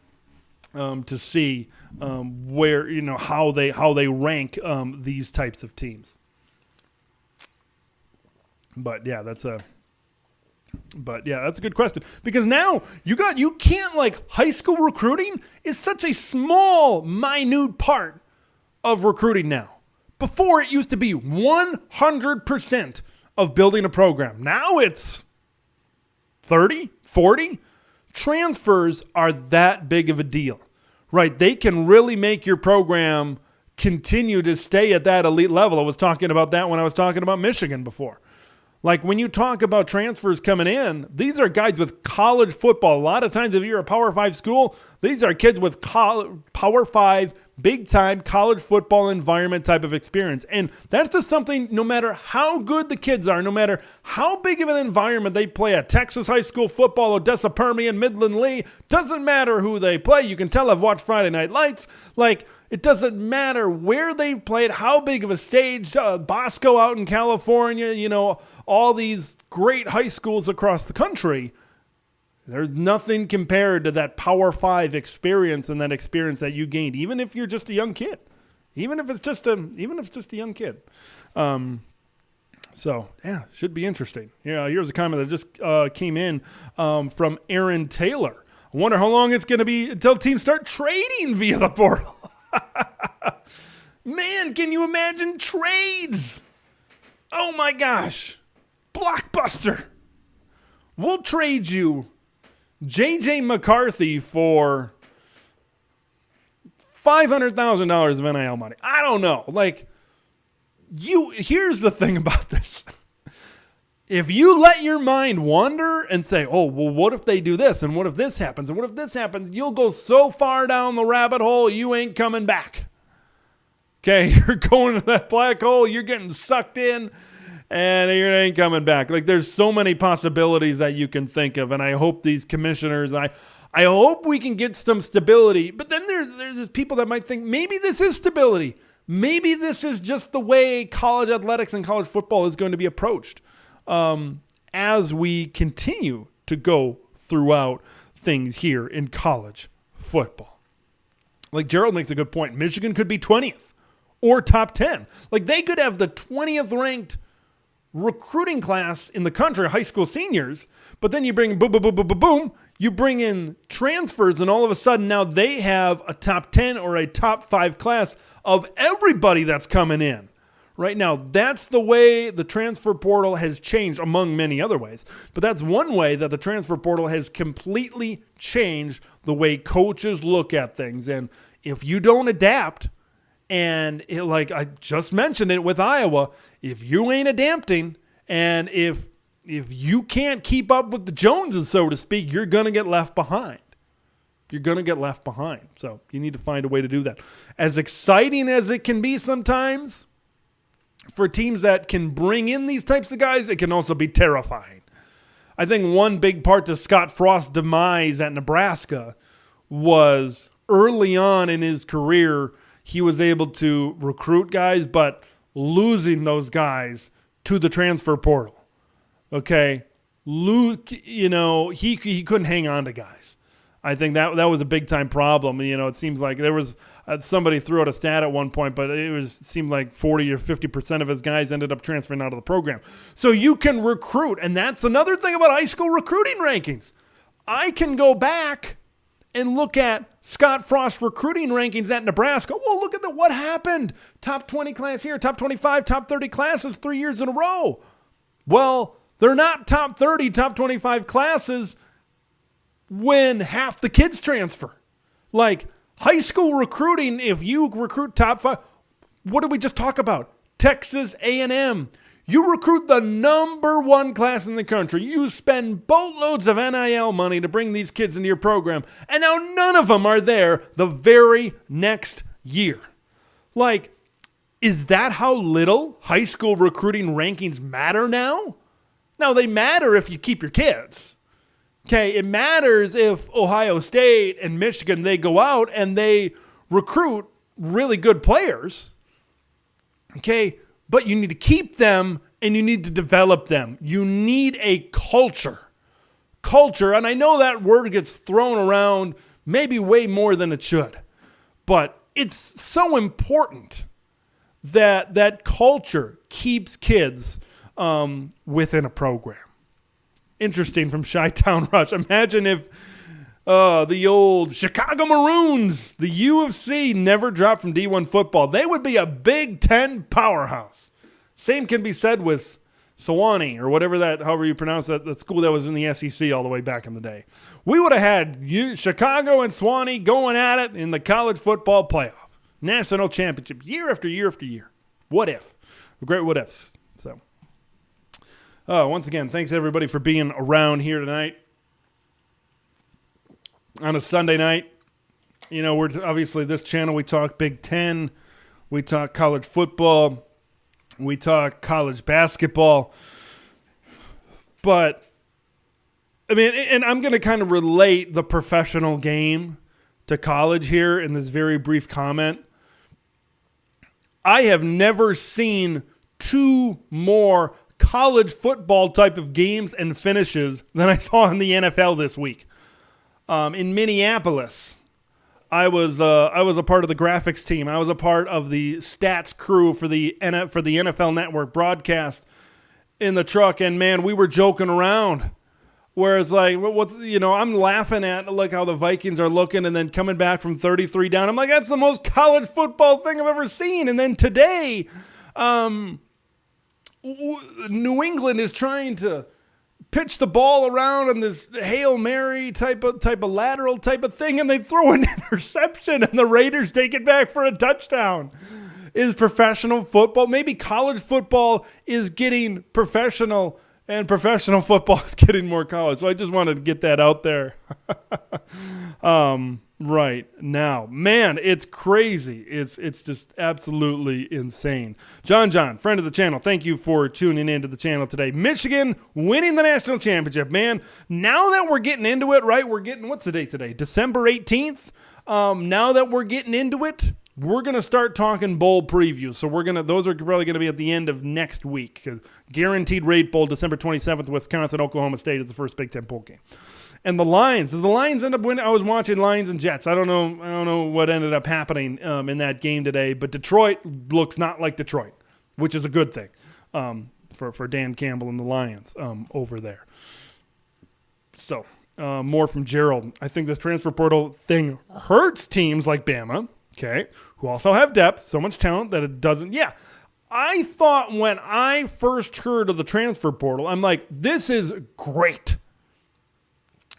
to see where, how they rank these types of teams. But, yeah, that's a good question because now you can't high school recruiting is such a small, minute part of recruiting now. Before it used to be 100% of building a program. Now it's 30, 40. Transfers are that big of a deal, right? They can really make your program continue to stay at that elite level. I was talking about that when I was talking about Michigan before. When you talk about transfers coming in, these are guys with college football. A lot of times if you're a Power 5 school, these are kids with Power 5, big-time college football environment type of experience. And that's just something, no matter how good the kids are, no matter how big of an environment they play at, Texas high school football, Odessa Permian, Midland Lee, doesn't matter who they play. You can tell I've watched Friday Night Lights. It doesn't matter where they've played, how big of a stage, Bosco out in California, all these great high schools across the country. There's nothing compared to that Power 5 experience and that experience that you gained, even if you're just a young kid, even if it's just a young kid. So yeah, should be interesting. Yeah, here's a comment that just came in from Aaron Taylor. I wonder how long it's going to be until teams start trading via the portal. Man, can you imagine trades? Oh my gosh. Blockbuster. We'll trade you J.J. McCarthy for $500,000 of NIL money. I don't know. Here's the thing about this. If you let your mind wander and say, oh, well, what if they do this? And what if this happens? And what if this happens? You'll go so far down the rabbit hole, you ain't coming back. Okay, you're going to that black hole, you're getting sucked in, and you ain't coming back. Like, there's so many possibilities that you can think of, and I hope these commissioners, I hope we can get some stability. But then there's people that might think maybe this is stability. Maybe this is just the way college athletics and college football is going to be approached as we continue to go throughout things here in college football. Like Gerald makes a good point. Michigan could be 20th or top 10. Like they could have the 20th ranked recruiting class in the country, high school seniors, but then you bring boom, boom, boom, boom, boom, boom, you bring in transfers, and all of a sudden now they have a top 10 or a top 5 class of everybody that's coming in. Right now, that's the way the transfer portal has changed, among many other ways. But that's one way that the transfer portal has completely changed the way coaches look at things. And if you don't adapt, and like I just mentioned it with Iowa, if you ain't adapting, and if you can't keep up with the Joneses, so to speak, you're going to get left behind. You're going to get left behind. So you need to find a way to do that. As exciting as it can be sometimes, for teams that can bring in these types of guys, it can also be terrifying. I think one big part to Scott Frost's demise at Nebraska was early on in his career, he was able to recruit guys, but losing those guys to the transfer portal. Okay? He couldn't hang on to guys. I think that was a big-time problem. It seems like there was somebody threw out a stat at one point, but it seemed like 40 or 50% of his guys ended up transferring out of the program. So you can recruit, and that's another thing about high school recruiting rankings. I can go back and look at Scott Frost's recruiting rankings at Nebraska. Well, look at what happened. Top 20 class here, top 25, top 30 classes 3 years in a row. Well, they're not top 30, top 25 classes when half the kids transfer. Like high school recruiting, if you recruit top 5, what did we just talk about? Texas A&M. You recruit the number 1 class in the country. You spend boatloads of NIL money to bring these kids into your program, and now none of them are there the very next year. Like, is that how little high school recruiting rankings matter now? Now, they matter if you keep your kids. Okay, it matters if Ohio State and Michigan, they go out and they recruit really good players. Okay, but you need to keep them and you need to develop them. You need a culture. Culture, and I know that word gets thrown around maybe way more than it should, but it's so important that that culture keeps kids within a program. Interesting from Chi-Town Rush. Imagine if the old Chicago Maroons, the U of C, never dropped from D1 football. They would be a Big Ten powerhouse. Same can be said with Sewanee or however you pronounce that school that was in the SEC all the way back in the day. We would have had Chicago and Sewanee going at it in the college football playoff. National championship year after year after year. What if? Great what ifs. So. Once again, thanks everybody for being around here tonight on a Sunday night. We're obviously this channel, we talk Big Ten, we talk college football, we talk college basketball. But, and I'm going to kind of relate the professional game to college here in this very brief comment. I have never seen 2 more college football type of games and finishes than I saw in the NFL this week. In Minneapolis, I was a part of the graphics team. I was a part of the stats crew for the NFL Network broadcast in the truck, and man, we were joking around. Whereas, like, I'm laughing at like how the Vikings are looking, and then coming back from 33 down. I'm like, that's the most college football thing I've ever seen. And then today, New England is trying to pitch the ball around on this Hail Mary type of lateral type of thing, and they throw an interception, and the Raiders take it back for a touchdown. Is professional football, maybe college football is getting professional, and professional football is getting more college. So I just wanted to get that out there. right now. Man, it's crazy. It's just absolutely insane. John, friend of the channel, thank you for tuning into the channel today. Michigan winning the national championship, man. Now that we're getting into it, right? What's the date today? December 18th. Now that we're getting into it, we're going to start talking bowl previews. So those are probably going to be at the end of next week, because guaranteed rate bowl, December 27th, Wisconsin, Oklahoma State is the first Big Ten bowl game. And the Lions end up winning. I was watching Lions and Jets. I don't know what ended up happening in that game today, but Detroit looks not like Detroit, which is a good thing for Dan Campbell and the Lions over there. So more from Gerald. I think this transfer portal thing hurts teams like Bama, okay, who also have depth, so much talent that it doesn't. Yeah, I thought when I first heard of the transfer portal, I'm like, this is great.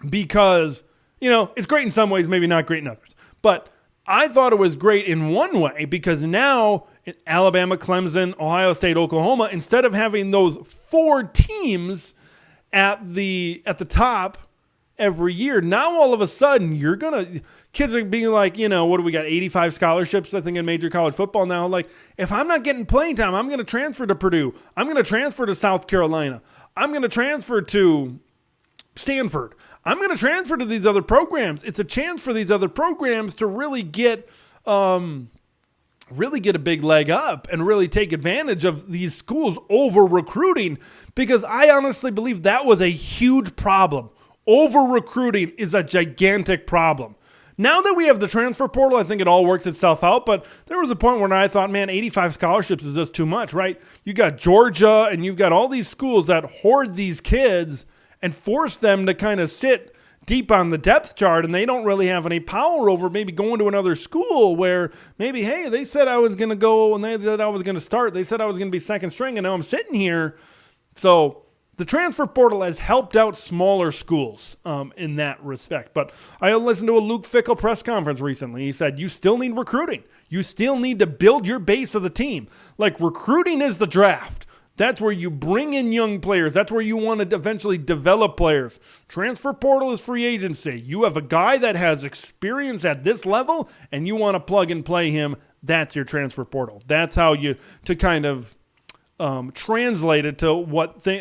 Because, it's great in some ways, maybe not great in others. But I thought it was great in one way, because now Alabama, Clemson, Ohio State, Oklahoma, instead of having those 4 teams at the top every year, now all of a sudden kids are being like, what do we got, 85 scholarships, I think, in major college football now. Like, if I'm not getting playing time, I'm going to transfer to Purdue. I'm going to transfer to South Carolina. I'm going to transfer to Stanford. I'm going to transfer to these other programs. It's a chance for these other programs to really get a big leg up and really take advantage of these schools over recruiting, because I honestly believe that was a huge problem. Over recruiting is a gigantic problem. Now that we have the transfer portal, I think it all works itself out, but there was a point when I thought, man, 85 scholarships is just too much, right? You got Georgia and you've got all these schools that hoard these kids and force them to kind of sit deep on the depth chart, and they don't really have any power over maybe going to another school where maybe, hey, they said I was going to go and they said I was going to start. They said I was going to be second string, and now I'm sitting here. So the transfer portal has helped out smaller schools in that respect. But I listened to a Luke Fickell press conference recently. He said, you still need recruiting. You still need to build your base of the team. Like, recruiting is the draft. That's where you bring in young players. That's where you want to eventually develop players. Transfer portal is free agency. You have a guy that has experience at this level, and you want to plug and play him. That's your transfer portal. That's how you to kind of translate it to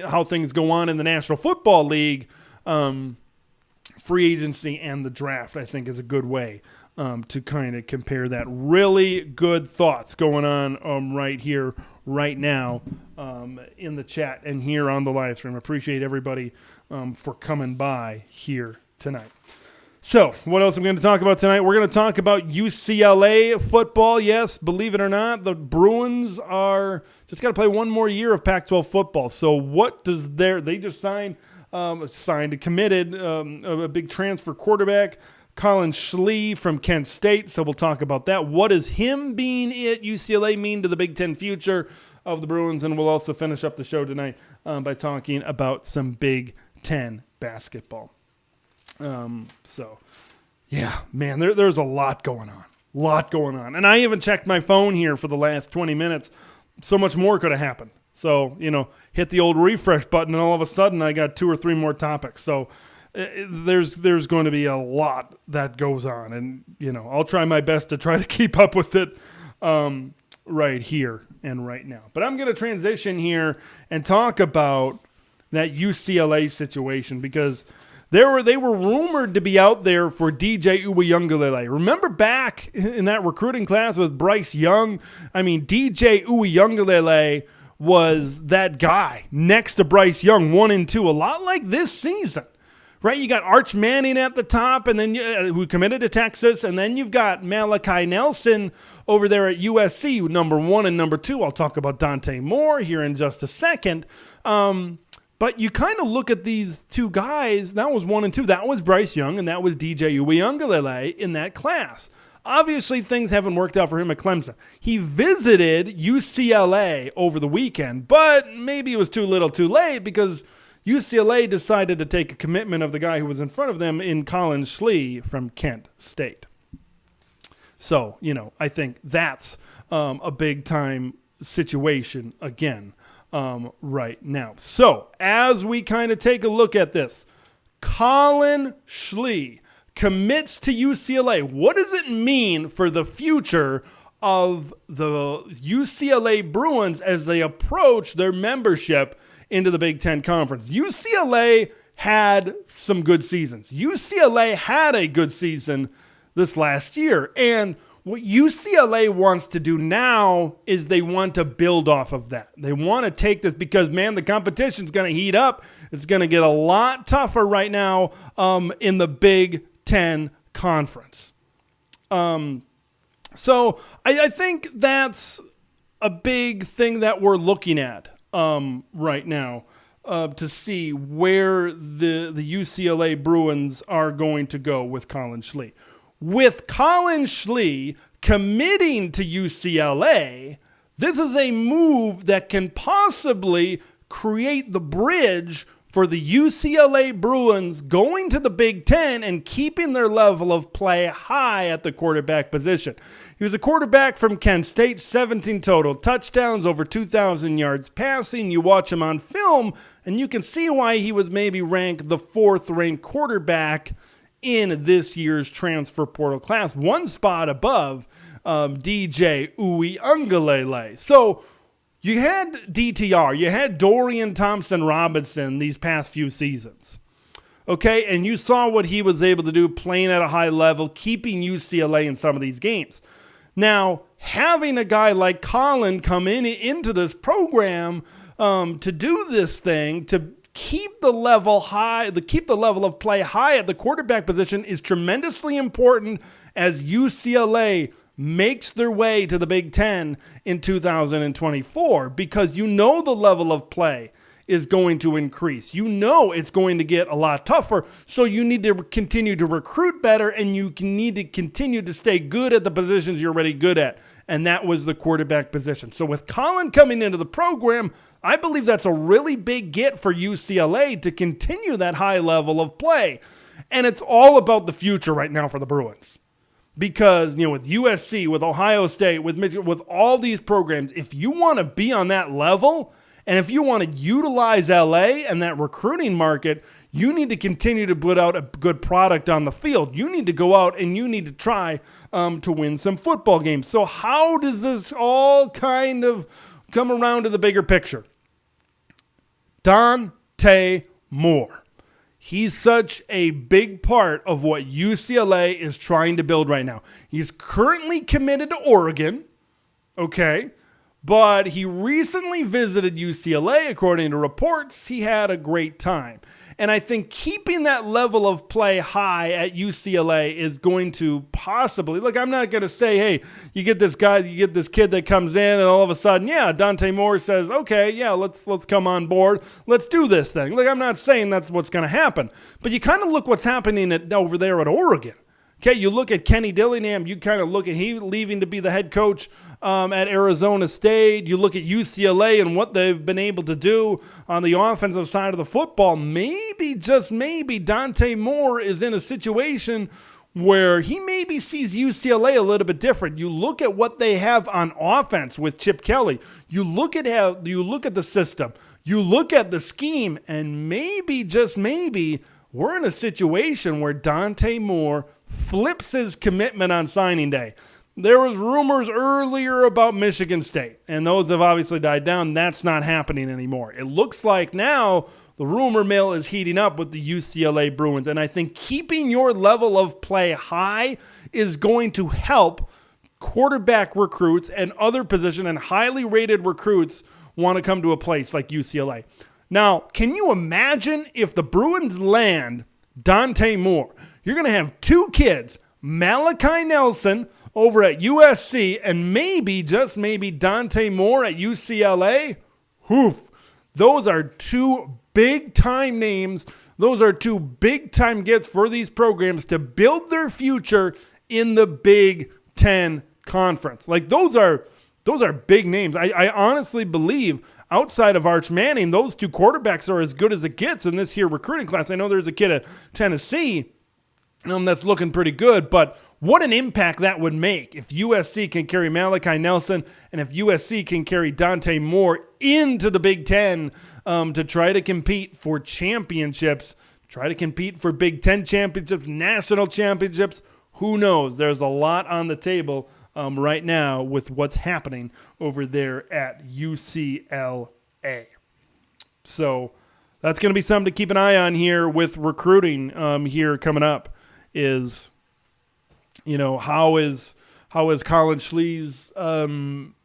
how things go on in the National Football League. Free agency and the draft, I think, is a good way to kind of compare that. Really good thoughts going on right here, right now, in the chat and here on the live stream. Appreciate everybody for coming by here tonight. So, what else are we going to talk about tonight? We're going to talk about UCLA football. Yes, believe it or not, the Bruins are just got to play one more year of Pac-12 football. So, what does they just committed a big transfer quarterback, Colin Schlee from Kent State. So we'll talk about that. What does him being at UCLA mean to the Big Ten future of the Bruins? And we'll also finish up the show tonight by talking about some Big Ten basketball. Yeah, man, there's a lot going on. And I even checked my phone here for the last 20 minutes. So much more could have happened. So, hit the old refresh button, and all of a sudden I got 2 or 3 more topics. So there's going to be a lot that goes on. And, I'll try my best to try to keep up with it right here and right now. But I'm going to transition here and talk about that UCLA situation, because they were rumored to be out there for DJ Uiagalelei. Remember back in that recruiting class with Bryce Young? I mean, DJ Uiagalelei was that guy next to Bryce Young, 1 and 2, a lot like this season, right? You got Arch Manning at the top, and then who committed to Texas, and then you've got Malachi Nelson over there at USC, number 1 and number 2. I'll talk about Dante Moore here in just a second. But you kind of look at these 2 guys. That was 1 and 2. That was Bryce Young, and that was DJ Uiagalelei in that class. Obviously, things haven't worked out for him at Clemson. He visited UCLA over the weekend, but maybe it was too little too late, because UCLA decided to take a commitment of the guy who was in front of them in Colin Schlee from Kent State. So, I think that's a big-time situation again right now. So, as we kind of take a look at this, Colin Schlee commits to UCLA. What does it mean for the future of the UCLA Bruins as they approach their membership into the Big Ten Conference? UCLA had some good seasons. UCLA had a good season this last year. And what UCLA wants to do now is they want to build off of that. They want to take this because, man, the competition's going to heat up. It's going to get a lot tougher right now in the Big Ten Conference. So I think that's a big thing that we're looking at right now to see where the UCLA Bruins are going to go with Colin Schlee. With Colin Schlee committing to UCLA, this is a move that can possibly create the bridge for the UCLA Bruins going to the Big Ten and keeping their level of play high at the quarterback position. He was a quarterback from Kent State, 17 total touchdowns, over 2,000 yards passing. You watch him on film, and you can see why he was maybe ranked the 4th-ranked quarterback in this year's transfer portal class, one spot above DJ Uiagalelei. So you had DTR, you had Dorian Thompson-Robinson these past few seasons, okay? And you saw what he was able to do playing at a high level, keeping UCLA in some of these games. Now, having a guy like Colin come into this program to do this thing, to keep the level high, keep the level of play high at the quarterback position is tremendously important as UCLA makes their way to the Big Ten in 2024, because you know the level of play is going to increase. You know it's going to get a lot tougher, so you need to continue to recruit better, and you need to continue to stay good at the positions you're already good at, and that was the quarterback position. So with Colin coming into the program, I believe that's a really big get for UCLA to continue that high level of play, and it's all about the future right now for the Bruins. Because, with USC, with Ohio State, with Michigan, with all these programs, if you want to be on that level, and if you want to utilize LA and that recruiting market, you need to continue to put out a good product on the field. You need to go out and you need to try to win some football games. So how does this all kind of come around to the bigger picture? Dante Moore. He's such a big part of what UCLA is trying to build right now. He's currently committed to Oregon, okay? But he recently visited UCLA. According to reports, he had a great time. And I think keeping that level of play high at UCLA is going to possibly, look, I'm not going to say, hey, you get this guy, you get this kid that comes in and all of a sudden, yeah, Dante Moore says, okay, yeah, let's come on board. Let's do this thing. Look, I'm not saying that's what's going to happen. But you kind of look what's happening over there at Oregon. Okay, you look at Kenny Dillingham, you kind of look at he leaving to be the head coach at Arizona State. You look at UCLA and what they've been able to do on the offensive side of the football. Maybe, just maybe, Dante Moore is in a situation where he maybe sees UCLA a little bit different. You look at what they have on offense with Chip Kelly. You look at the system. You look at the scheme, and maybe, just maybe, we're in a situation where Dante Moore flips his commitment on signing day. There was rumors earlier about Michigan State, and those have obviously died down. That's not happening anymore. It looks like now the rumor mill is heating up with the UCLA Bruins, and I think keeping your level of play high is going to help quarterback recruits and other position and highly rated recruits want to come to a place like UCLA. Now, can you imagine if the Bruins land Dante Moore? You're going to have two kids, Malachi Nelson over at USC and maybe, just maybe, Dante Moore at UCLA. Oof. Those are two big-time names. Those are two big-time gets for these programs to build their future in the Big Ten Conference. Like, those are big names. I honestly believe outside of Arch Manning, those two quarterbacks are as good as it gets in this here recruiting class. I know there's a kid at Tennessee that's looking pretty good, but what an impact that would make if USC can carry Malachi Nelson and if USC can carry Dante Moore into the Big Ten to try to compete for championships try to compete for Big Ten championships, national championships. Who knows? There's a lot on the table right now with what's happening over there at UCLA. So that's going to be something to keep an eye on here with recruiting here coming up is, how is Colin Schlee's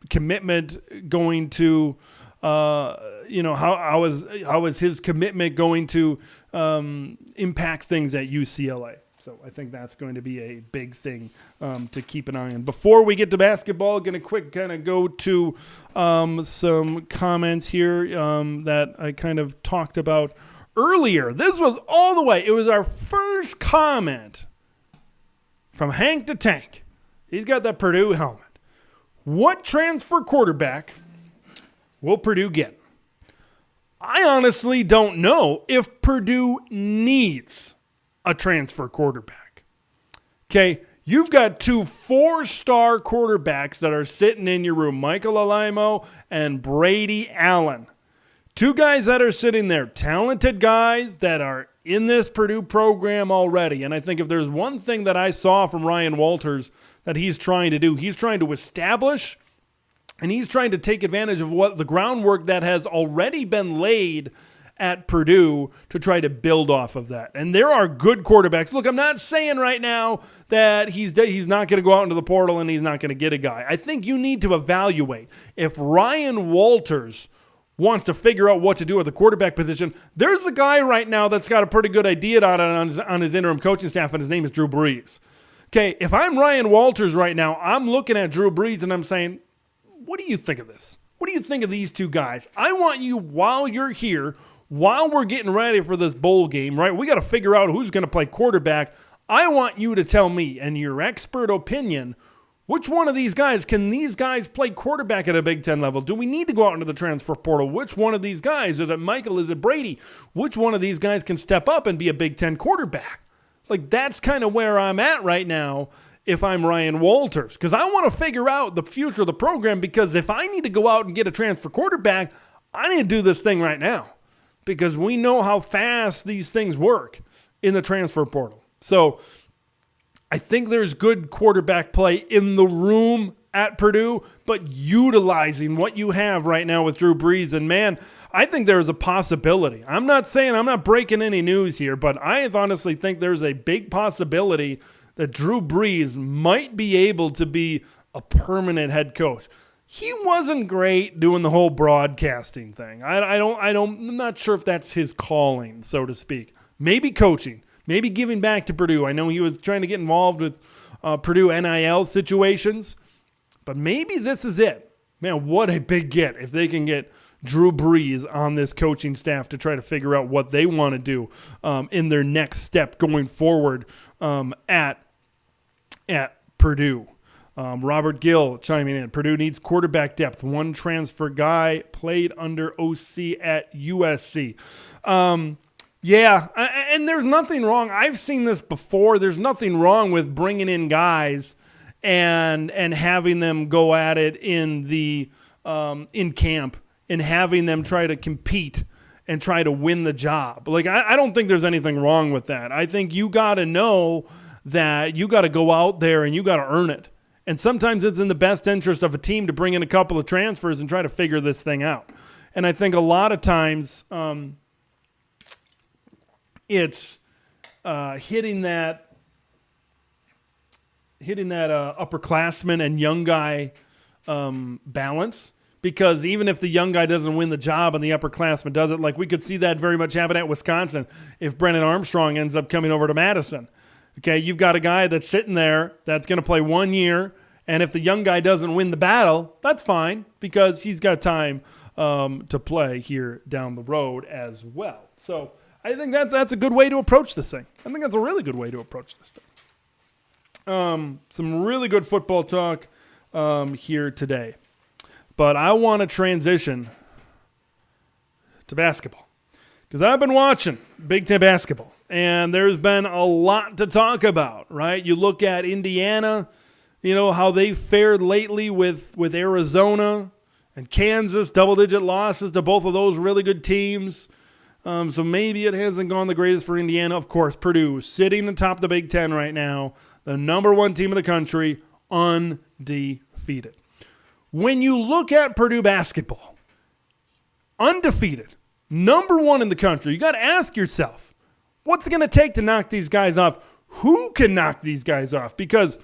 commitment going to, how is his commitment going to impact things at UCLA? So I think that's going to be a big thing to keep an eye on. Before we get to basketball, going to quick kind of go to some comments here that I kind of talked about earlier. This was all the way. It was our first comment from Hank the Tank. He's got that Purdue helmet. What transfer quarterback will Purdue get? I honestly don't know if Purdue needs a transfer quarterback. Okay, you've got 2 4-star quarterbacks that are sitting in your room, Michael Alaimo and Brady Allen. 2 guys that are sitting there, talented guys that are in this Purdue program already. And I think if there's one thing that I saw from Ryan Walters that he's trying to do, he's trying to establish and he's trying to take advantage of what the groundwork that has already been laid at Purdue to try to build off of that. And there are good quarterbacks. Look, I'm not saying right now that he's not going to go out into the portal and he's not going to get a guy. I think you need to evaluate. If Ryan Walters wants to figure out what to do at the quarterback position, there's a guy right now that's got a pretty good idea on his interim coaching staff, and his name is Drew Brees. Okay, if I'm Ryan Walters right now, I'm looking at Drew Brees and I'm saying, what do you think of this? What do you think of these 2 guys? I want you, while you're here, while we're getting ready for this bowl game, right, we got to figure out who's going to play quarterback. I want you to tell me, in your expert opinion, which one of these guys, can these guys play quarterback at a Big Ten level? Do we need to go out into the transfer portal? Which one of these guys, is it Michael, is it Brady? Which one of these guys can step up and be a Big Ten quarterback? Like, that's kind of where I'm at right now if I'm Ryan Walters, because I want to figure out the future of the program, because if I need to go out and get a transfer quarterback, I need to do this thing right now, because we know how fast these things work in the transfer portal. So I think there's good quarterback play in the room at Purdue, but utilizing what you have right now with Drew Brees, and man, I think there's a possibility. I'm not saying I'm not breaking any news here, but I honestly think there's a big possibility that Drew Brees might be able to be a permanent head coach. He wasn't great doing the whole broadcasting thing. I'm not sure if that's his calling, so to speak. Maybe coaching, maybe giving back to Purdue. I know he was trying to get involved with Purdue NIL situations, but maybe this is it. Man, what a big get if they can get Drew Brees on this coaching staff to try to figure out what they want to do in their next step going forward at Purdue. Robert Gill chiming in. Purdue needs quarterback depth. 1 transfer guy played under OC at USC. Yeah, and there's nothing wrong. I've seen this before. There's nothing wrong with bringing in guys and having them go at it in the in camp and having them try to compete and try to win the job. Like, I don't think there's anything wrong with that. I think you got to know that you got to go out there and you got to earn it. And sometimes it's in the best interest of a team to bring in a couple of transfers and try to figure this thing out. And I think a lot of times it's hitting that upperclassman and young guy balance. Because even if the young guy doesn't win the job and the upperclassman does it, like we could see that very much happen at Wisconsin if Brennan Armstrong ends up coming over to Madison. Okay, you've got a guy that's sitting there that's going to play 1 year, and if the young guy doesn't win the battle, that's fine because he's got time to play here down the road as well. So I think that's a good way to approach this thing. I think that's a really good way to approach this thing. Some really good football talk here today. But I want to transition to basketball because I've been watching Big Ten basketball, and there's been a lot to talk about, right? You look at Indiana, you know, how they fared lately with Arizona and Kansas, double-digit losses to both of those really good teams. So maybe it hasn't gone the greatest for Indiana. Of course, Purdue sitting atop the Big Ten right now, the number one team in the country, undefeated. When you look at Purdue basketball, undefeated, number one in the country, you got to ask yourself, what's it going to take to knock these guys off? Who can knock these guys off? Because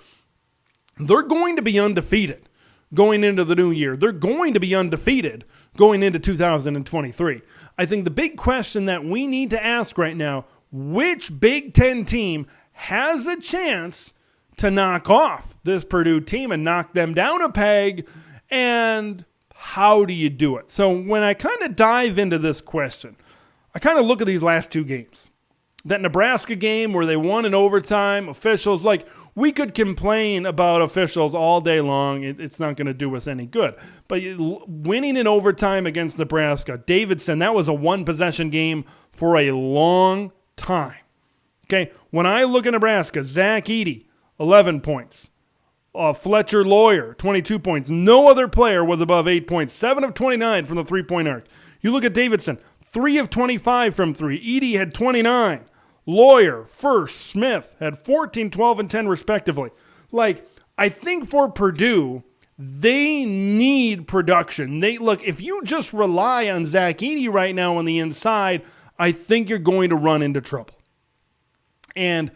they're going to be undefeated going into the new year. They're going to be undefeated going into 2023. I think the big question that we need to ask right now, which Big Ten team has a chance to knock off this Purdue team and knock them down a peg, and how do you do it? So when I kind of dive into this question, I kind of look at these last two games. That Nebraska game where they won in overtime, officials, like, we could complain about officials all day long. It's not going to do us any good. But winning in overtime against Nebraska, Davidson, that was a one-possession game for a long time. Okay, when I look at Nebraska, Zach Edey, 11 points. Fletcher Lawyer, 22 points. No other player was above 8 points. 7 of 29 from the three-point arc. You look at Davidson, 3 of 25 from three. Edey had 29. Lawyer, First, Smith had 14, 12, and 10 respectively. Like, I think for Purdue, they need production. Look, if you just rely on Zach Edey right now on the inside, I think you're going to run into trouble. And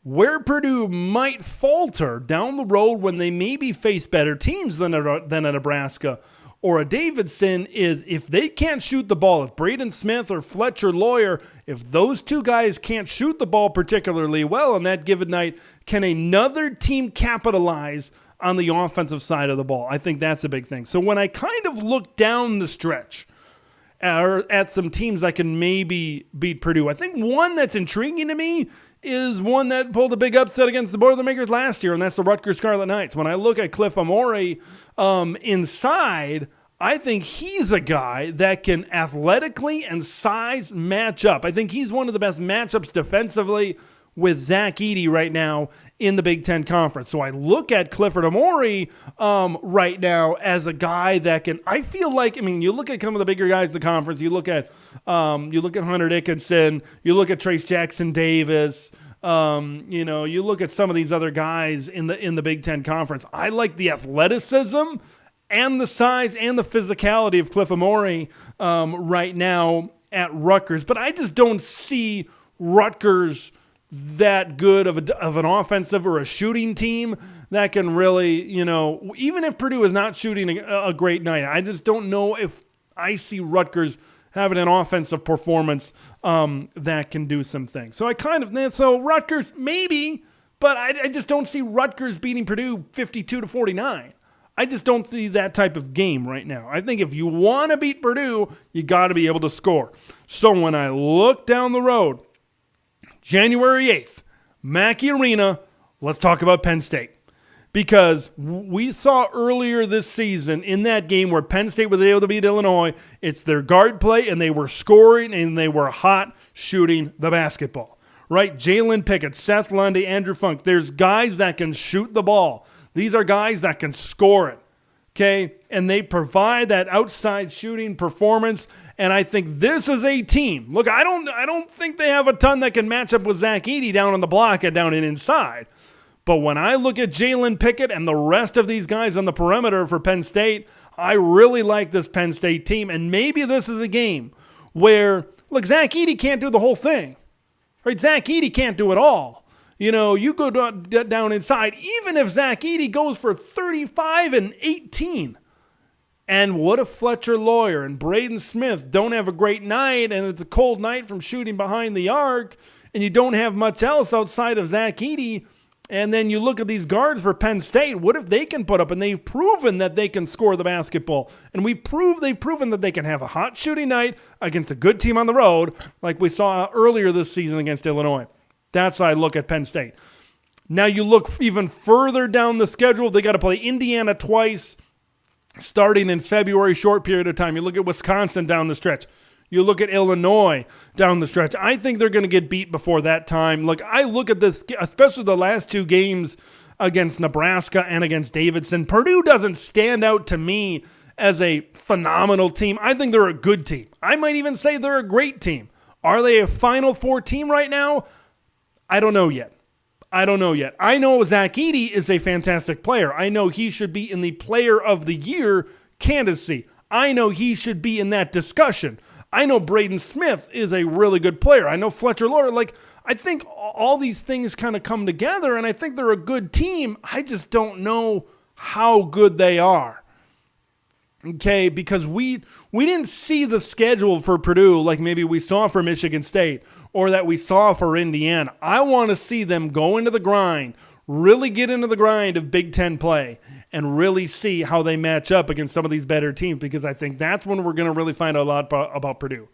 where Purdue might falter down the road when they maybe face better teams than a Nebraska or a Davidson is if they can't shoot the ball. If Braden Smith or Fletcher Lawyer, if those two guys can't shoot the ball particularly well on that given night, can another team capitalize on the offensive side of the ball? I think that's a big thing. So when I kind of look down the stretch at some teams that can maybe beat Purdue, I think one that's intriguing to me is one that pulled a big upset against the Boilermakers last year, and that's the Rutgers Scarlet Knights. When I look at Cliff Amore inside, I think he's a guy that can athletically and size match up. I think he's one of the best matchups defensively with Zach Edey right now in the Big Ten Conference. So I look at Clifford Amore right now as a guy that can, I feel like, I mean, you look at some of the bigger guys in the conference, you look at Hunter Dickinson, you look at Trace Jackson Davis, you look at some of these other guys in the Big Ten Conference. I like the athleticism and the size and the physicality of Cliff Amore right now at Rutgers, but I just don't see Rutgers that good of an offensive or a shooting team that can really, even if Purdue is not shooting a great night, I just don't know if I see Rutgers having an offensive performance that can do some things. So Rutgers maybe, but I just don't see Rutgers beating Purdue 52-49. I just don't see that type of game right now. I think if you want to beat Purdue, you got to be able to score. So when I look down the road, January 8th, Mackey Arena, let's talk about Penn State. Because we saw earlier this season in that game where Penn State was able to beat Illinois, it's their guard play, and they were scoring, and they were hot shooting the basketball. Right? Jalen Pickett, Seth Lundy, Andrew Funk. There's guys that can shoot the ball. These are guys that can score it. Okay? And they provide that outside shooting performance. And I think this is a team. Look, I don't think they have a ton that can match up with Zach Edey down on the block and down and inside. But when I look at Jalen Pickett and the rest of these guys on the perimeter for Penn State, I really like this Penn State team. And maybe this is a game where, look, Zach Edey can't do the whole thing. Right? Zach Edey can't do it all. You go down inside, even if Zach Edey goes for 35 and 18. And what if Fletcher Lawyer and Braden Smith don't have a great night, and it's a cold night from shooting behind the arc, and you don't have much else outside of Zach Edey, and then you look at these guards for Penn State, what if they can put up, and they've proven that they can score the basketball, and they've proven that they can have a hot shooting night against a good team on the road, like we saw earlier this season against Illinois. That's how I look at Penn State. Now you look even further down the schedule. They got to play Indiana twice starting in February, short period of time. You look at Wisconsin down the stretch. You look at Illinois down the stretch. I think they're going to get beat before that time. Look, I look at this, especially the last two games against Nebraska and against Davidson. Purdue doesn't stand out to me as a phenomenal team. I think they're a good team. I might even say they're a great team. Are they a Final Four team right now? I don't know yet. I know Zach Edey is a fantastic player. I know he should be in the Player of the Year candidacy. I know he should be in that discussion. I know Braden Smith is a really good player. I know Fletcher Loyer. I think all these things kind of come together, and I think they're a good team. I just don't know how good they are. Okay, because we didn't see the schedule for Purdue like maybe we saw for Michigan State or that we saw for Indiana. I want to see them go into the grind, really get into the grind of Big Ten play, and really see how they match up against some of these better teams, because I think that's when we're going to really find out a lot about Purdue.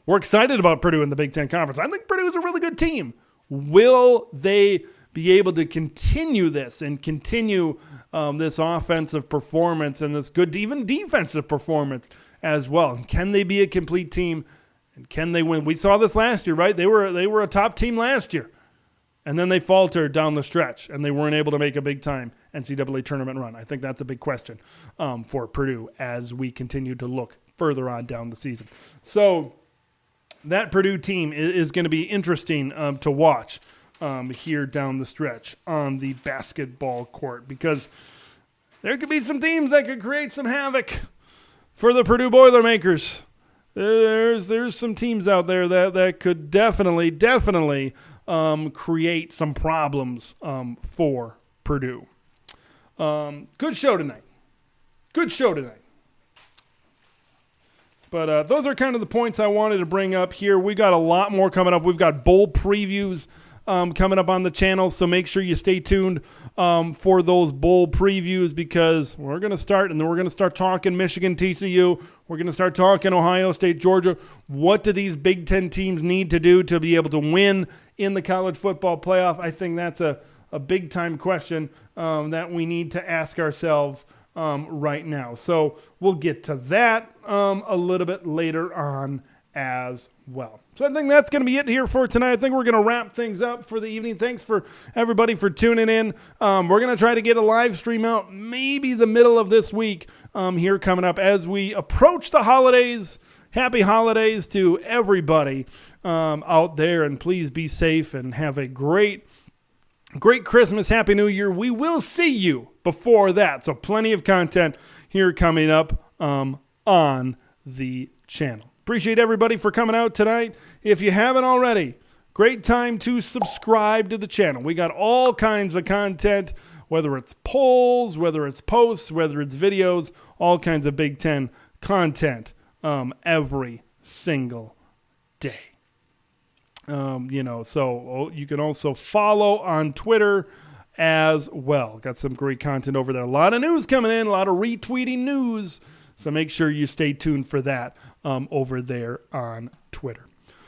We're excited about Purdue in the Big Ten Conference. I think Purdue is a really good team. Will they be able to continue this and continue this offensive performance and this good, even defensive performance as well? And can they be a complete team? And can they win? We saw this last year, right? They were a top team last year, and then they faltered down the stretch, and they weren't able to make a big-time NCAA tournament run. I think that's a big question for Purdue as we continue to look further on down the season. So that Purdue team is going to be interesting to watch here down the stretch on the basketball court, because there could be some teams that could create some havoc for the Purdue Boilermakers. There's some teams out there that could definitely create some problems for Purdue. Good show tonight. But those are kind of the points I wanted to bring up here. We got a lot more coming up. We've got bowl previews coming up on the channel, so make sure you stay tuned for those bowl previews, because we're going to start, and then we're going to start talking Michigan, TCU. We're going to start talking Ohio State, Georgia. What do these Big Ten teams need to do to be able to win in the college football playoff? I think that's a big-time question that we need to ask ourselves right now. So we'll get to that a little bit later on as well. So I think that's going to be it here for tonight. I think we're going to wrap things up for the evening. Thanks for everybody for tuning in. We're going to try to get a live stream out maybe the middle of this week here coming up as we approach the holidays. Happy holidays to everybody out there, and please be safe and have a great Christmas. Happy New Year. We will see you before that. So plenty of content here coming up on the channel. Appreciate everybody for coming out tonight. If you haven't already, great time to subscribe to the channel. We got all kinds of content, whether it's polls, whether it's posts, whether it's videos, all kinds of Big Ten content every single day. So you can also follow on Twitter as well. Got some great content over there. A lot of news coming in, a lot of retweeting news. So make sure you stay tuned for that over there on Twitter.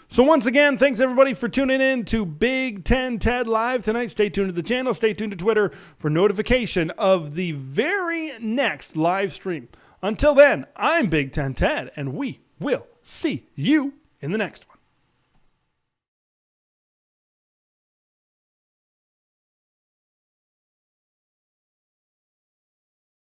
So once again, thanks everybody for tuning in to Big Ten Ted Live tonight. Stay tuned to the channel. Stay tuned to Twitter for notification of the very next live stream. Until then, I'm Big Ten Ted, and we will see you in the next one.